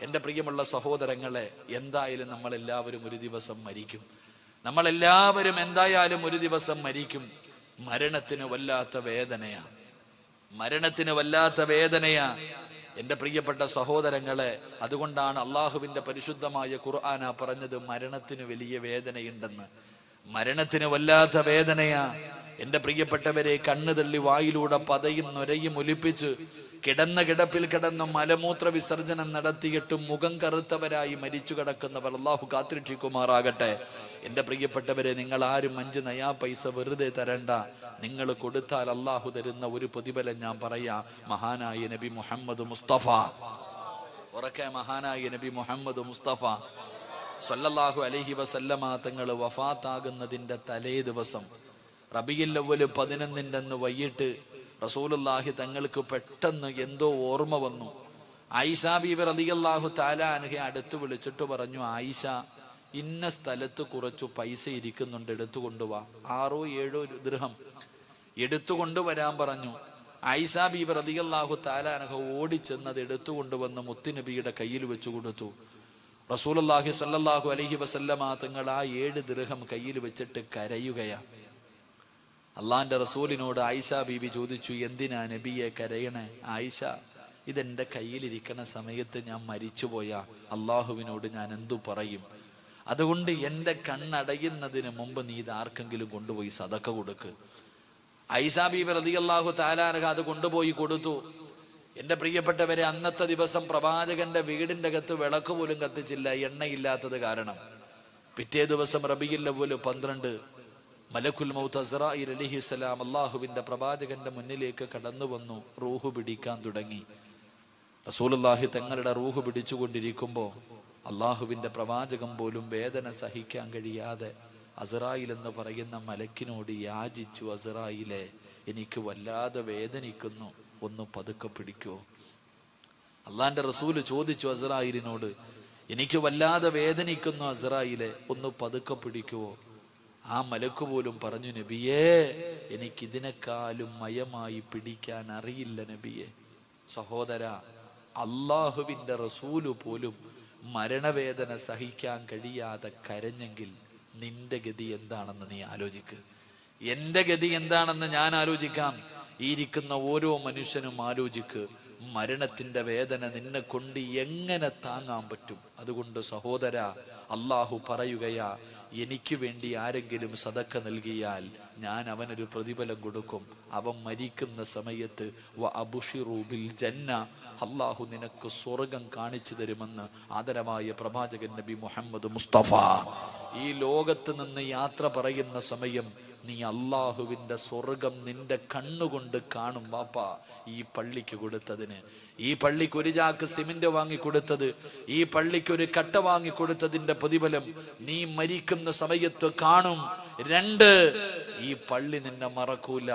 എൻ്റെ പ്രിയമുള്ള സഹോദരങ്ങളെ, എന്തായാലും നമ്മളെല്ലാവരും ഒരു ദിവസം മരിക്കും. മരണത്തിന് വല്ലാത്ത വേദനയാ എൻ്റെ പ്രിയപ്പെട്ട സഹോദരങ്ങളെ. അതുകൊണ്ടാണ് അള്ളാഹുവിന്റെ പരിശുദ്ധമായ ഖുർആന പറഞ്ഞത്, മരണത്തിന് വലിയ വേദനയുണ്ടെന്ന്. മരണത്തിന് വല്ലാത്ത വേദനയാ എൻ്റെ പ്രിയപ്പെട്ടവരെ. കണ്ണു തള്ളി വായിലൂടെ പതയും നൊരയും ഒലിപ്പിച്ച് കിടന്ന കിടപ്പിൽ കിടന്നും മലമൂത്ര വിസർജനം നടത്തിയിട്ടും മുഖം കറുത്തവരായി മരിച്ചു കിടക്കുന്നവർ അള്ളാഹു കാത്തിരക്ഷിക്കുമാറാകട്ടെ. എൻ്റെ പ്രിയപ്പെട്ടവരെ, നിങ്ങൾ ആരും 5 നയാ പൈസ വെറുതെ തരണ്ട. നിങ്ങൾ കൊടുത്താൽ അള്ളാഹു തരുന്ന ഒരു പ്രതിഫലം ഞാൻ പറയാ. മഹാനായ നബി മുഹമ്മദ് മുസ്തഫ സല്ലല്ലാഹു അലൈഹി വസല്ലമ തങ്ങൾ വഫാത്താകുന്നതിന്റെ തലേ ദിവസം റബീഉൽ അവ്വൽ 11 അന്ന് വൈകിട്ട് റസൂലുള്ളാഹി തങ്ങൾക്ക് പെട്ടെന്ന് എന്തോ ഓർമ്മ വന്നു. ആയിഷ ബീബി റളിയല്ലാഹു തആല അൻഹ അടുത്ത് വിളിച്ചിട്ട് പറഞ്ഞു, ആയിഷ, ഇന്ന സ്ഥലത്ത് കുറച്ചു പൈസ ഇരിക്കുന്നുണ്ട്, എടുത്തുകൊണ്ടുവാ. 6-7 ദിർഹം എടുത്തുകൊണ്ടുവരാൻ പറഞ്ഞു. ആയിഷ ബീബി റളിയല്ലാഹു തആല അൻഹ ഓടിച്ചെന്നത് എടുത്തുകൊണ്ടുവന്ന് മുത്തുനബിയുടെ കയ്യിൽ വെച്ചു കൊടുത്തു. റസൂലുള്ളാഹി സ്വല്ലല്ലാഹു അലൈഹി വസല്ലമ തങ്ങൾ ആ 7 ദിർഹം കയ്യിൽ വെച്ചിട്ട് കരയുകയാ. അള്ളാന്റെ റസൂലിനോട് ആയിഷ ബീബി ചോദിച്ചു, എന്തിനാ നബിയെ കരയണേ? ആയിഷ, ഇതെന്റെ കയ്യിലിരിക്കണ സമയത്ത് ഞാൻ മരിച്ചുപോയാ അള്ളാഹുവിനോട് ഞാൻ എന്തു പറയും? അതുകൊണ്ട് എന്റെ കണ്ണടയുന്നതിന് മുമ്പ് നീ ഇത് ആർക്കെങ്കിലും കൊണ്ടുപോയി സദക്ക കൊടുക്ക്. ആയിഷ ബീബി റളിയല്ലാഹു തആല അൻഹ അത് കൊണ്ടുപോയി കൊടുത്തു. എൻ്റെ പ്രിയപ്പെട്ടവരെ, അന്നത്തെ ദിവസം പ്രവാചകന്റെ വീടിന്റെ അകത്ത് വിളക്ക് പോലും കത്തിച്ചില്ല, എണ്ണയില്ലാത്തത് കാരണം. പിറ്റേ ദിവസം റബീഉൽ അവ്വൽ 12 മലക്കുൽ മൗത്ത് അസ്റായീൽ അലൈഹിസ്സലാം അള്ളാഹുവിന്റെ പ്രവാചകന്റെ മുന്നിലേക്ക് കടന്നു വന്നു, റൂഹ് പിടിക്കാൻ തുടങ്ങി. റസൂലുള്ളാഹി തങ്ങളുടെ റൂഹ് പിടിച്ചുകൊണ്ടിരിക്കുമ്പോൾ അള്ളാഹുവിന്റെ പ്രവാചകൻ പോലും വേദന സഹിക്കാൻ കഴിയാതെ അസ്റായീൽ എന്ന് പറയുന്ന മലക്കിനോട് യാചിച്ചു, അസ്റായീലെ, എനിക്ക് വല്ലാതെ വേദനിക്കുന്നു, ഒന്ന് പതുക്കെ പിടിക്കോ? അള്ളാന്റെ റസൂല് ചോദിച്ചു അസ്റായീലിനോട്, എനിക്ക് വല്ലാതെ വേദനിക്കുന്നു അസ്റായീലെ, ഒന്ന് പതുക്കെ പിടിക്കുവോ? ആ മലക്ക് പോലും പറഞ്ഞു, നബിയേ, എനിക്കിതിനെക്കാളും മയമായി പിടിക്കാൻ അറിയില്ല നബിയെ. സഹോദര, അള്ളാഹുവിന്റെ റസൂല് പോലും മരണവേദന സഹിക്കാൻ കഴിയാതെ കരഞ്ഞെങ്കിൽ നിന്റെ ഗതി എന്താണെന്ന് നീ ആലോചിക്ക്. എന്റെ ഗതി എന്താണെന്ന് ഞാൻ ആലോചിക്കാം. ഈ ഇരിക്കുന്ന ഓരോ മനുഷ്യനും ആലോചിക്ക്, മരണത്തിന്റെ വേദന നിന്നെ കൊണ്ട് എങ്ങനെ താങ്ങാൻ പറ്റും? അതുകൊണ്ട് സഹോദര, അള്ളാഹു പറയുകയാ, എനിക്ക് വേണ്ടി ആരെങ്കിലും സദക്ക നൽകിയാൽ ഞാൻ അവനൊരു പ്രതിഫലം കൊടുക്കും. അവൻ മരിക്കുന്ന സമയത്ത് വഅബ്ശിറൂ ബിൽ ജന്ന, അള്ളാഹു നിനക്ക് സ്വർഗം കാണിച്ചു തരുമെന്ന് ആദരവായ പ്രവാചകൻ നബി മുഹമ്മദ് മുസ്തഫ ഈ ലോകത്ത് നിന്ന് യാത്ര പറയുന്ന സമയം നീ അള്ളാഹുവിന്റെ സ്വർഗം നിന്റെ കണ്ണുകൊണ്ട് കാണും. വാപ്പാ, ഈ പള്ളിക്ക് കൊടുത്തതിന്, ഈ പള്ളിക്ക് ഒരു ചാക്ക് സിമന്റ് വാങ്ങിക്കൊടുത്തത്, ഈ പള്ളിക്ക് ഒരു കട്ട വാങ്ങിക്കൊടുത്തതിന്റെ പ്രതിഫലം നീ മരിക്കുന്ന സമയത്ത് കാണും. 2, ഈ പള്ളി നിന്നെ മറക്കൂല.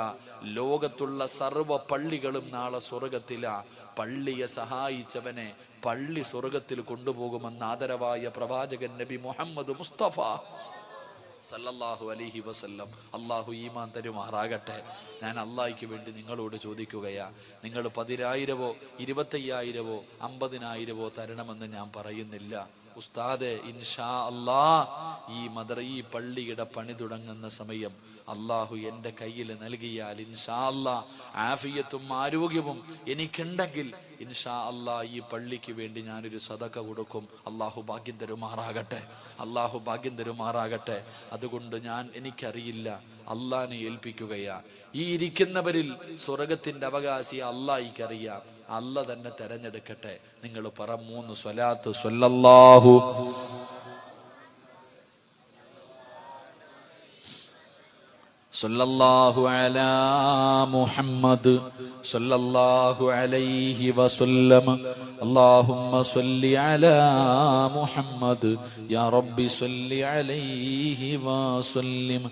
ലോകത്തുള്ള സർവ്വ പള്ളികളും നാളെ സ്വർഗത്തിലാ. പള്ളിയെ സഹായിച്ചവനെ പള്ളി സ്വർഗത്തിൽ കൊണ്ടുപോകുമെന്ന് ആദരവായ പ്രവാചകൻ നബി മുഹമ്മദ് മുസ്തഫ സല്ലല്ലാഹു അലൈഹി വസല്ലം. അള്ളാഹു ഈമാൻ തരുമാറാകട്ടെ. ഞാൻ അള്ളാഹിക്ക് വേണ്ടി നിങ്ങളോട് ചോദിക്കുകയാ, നിങ്ങൾ 10,000-വോ 25,000-വോ 50,000-വോ തരണമെന്ന് ഞാൻ പറയുന്നില്ല. ഉസ്താദെ, ഇൻഷാ അല്ലാ ഈ പള്ളിയുടെ പണി തുടങ്ങുന്ന സമയം അള്ളാഹു എൻ്റെ കയ്യിൽ നൽകിയാൽ ഇൻഷാ അല്ലാ ആഫിയത്തും ആരോഗ്യവും എനിക്കുണ്ടെങ്കിൽ ഇൻഷാ അല്ലാ ഈ പള്ളിക്ക് വേണ്ടി ഞാനൊരു സദഖ കൊടുക്കും. അള്ളാഹു ഭാഗ്യം തരുമാറാകട്ടെ, അള്ളാഹു ഭാഗ്യം തരുമാറാകട്ടെ. അതുകൊണ്ട് എനിക്കറിയില്ല, അള്ളാഹിനെ ഏൽപ്പിക്കുകയാ. ഈ ഇരിക്കുന്നവരിൽ സ്വർഗത്തിന്റെ അവകാശി അള്ളാഹിക്കറിയാം. അല്ല തന്നെ തെരഞ്ഞെടുക്കട്ടെ. നിങ്ങൾ പറ 3 സ്വലാത്ത്. സ്വല്ലല്ലാഹു സല്ലല്ലാഹു അലാ മുഹമ്മദ് സല്ലല്ലാഹു അലൈഹി വസല്ലം. അല്ലാഹുമ്മ സല്ലി അലാ മുഹമ്മദ് യാ റബ്ബി സല്ലി അലൈഹി വസല്ലം.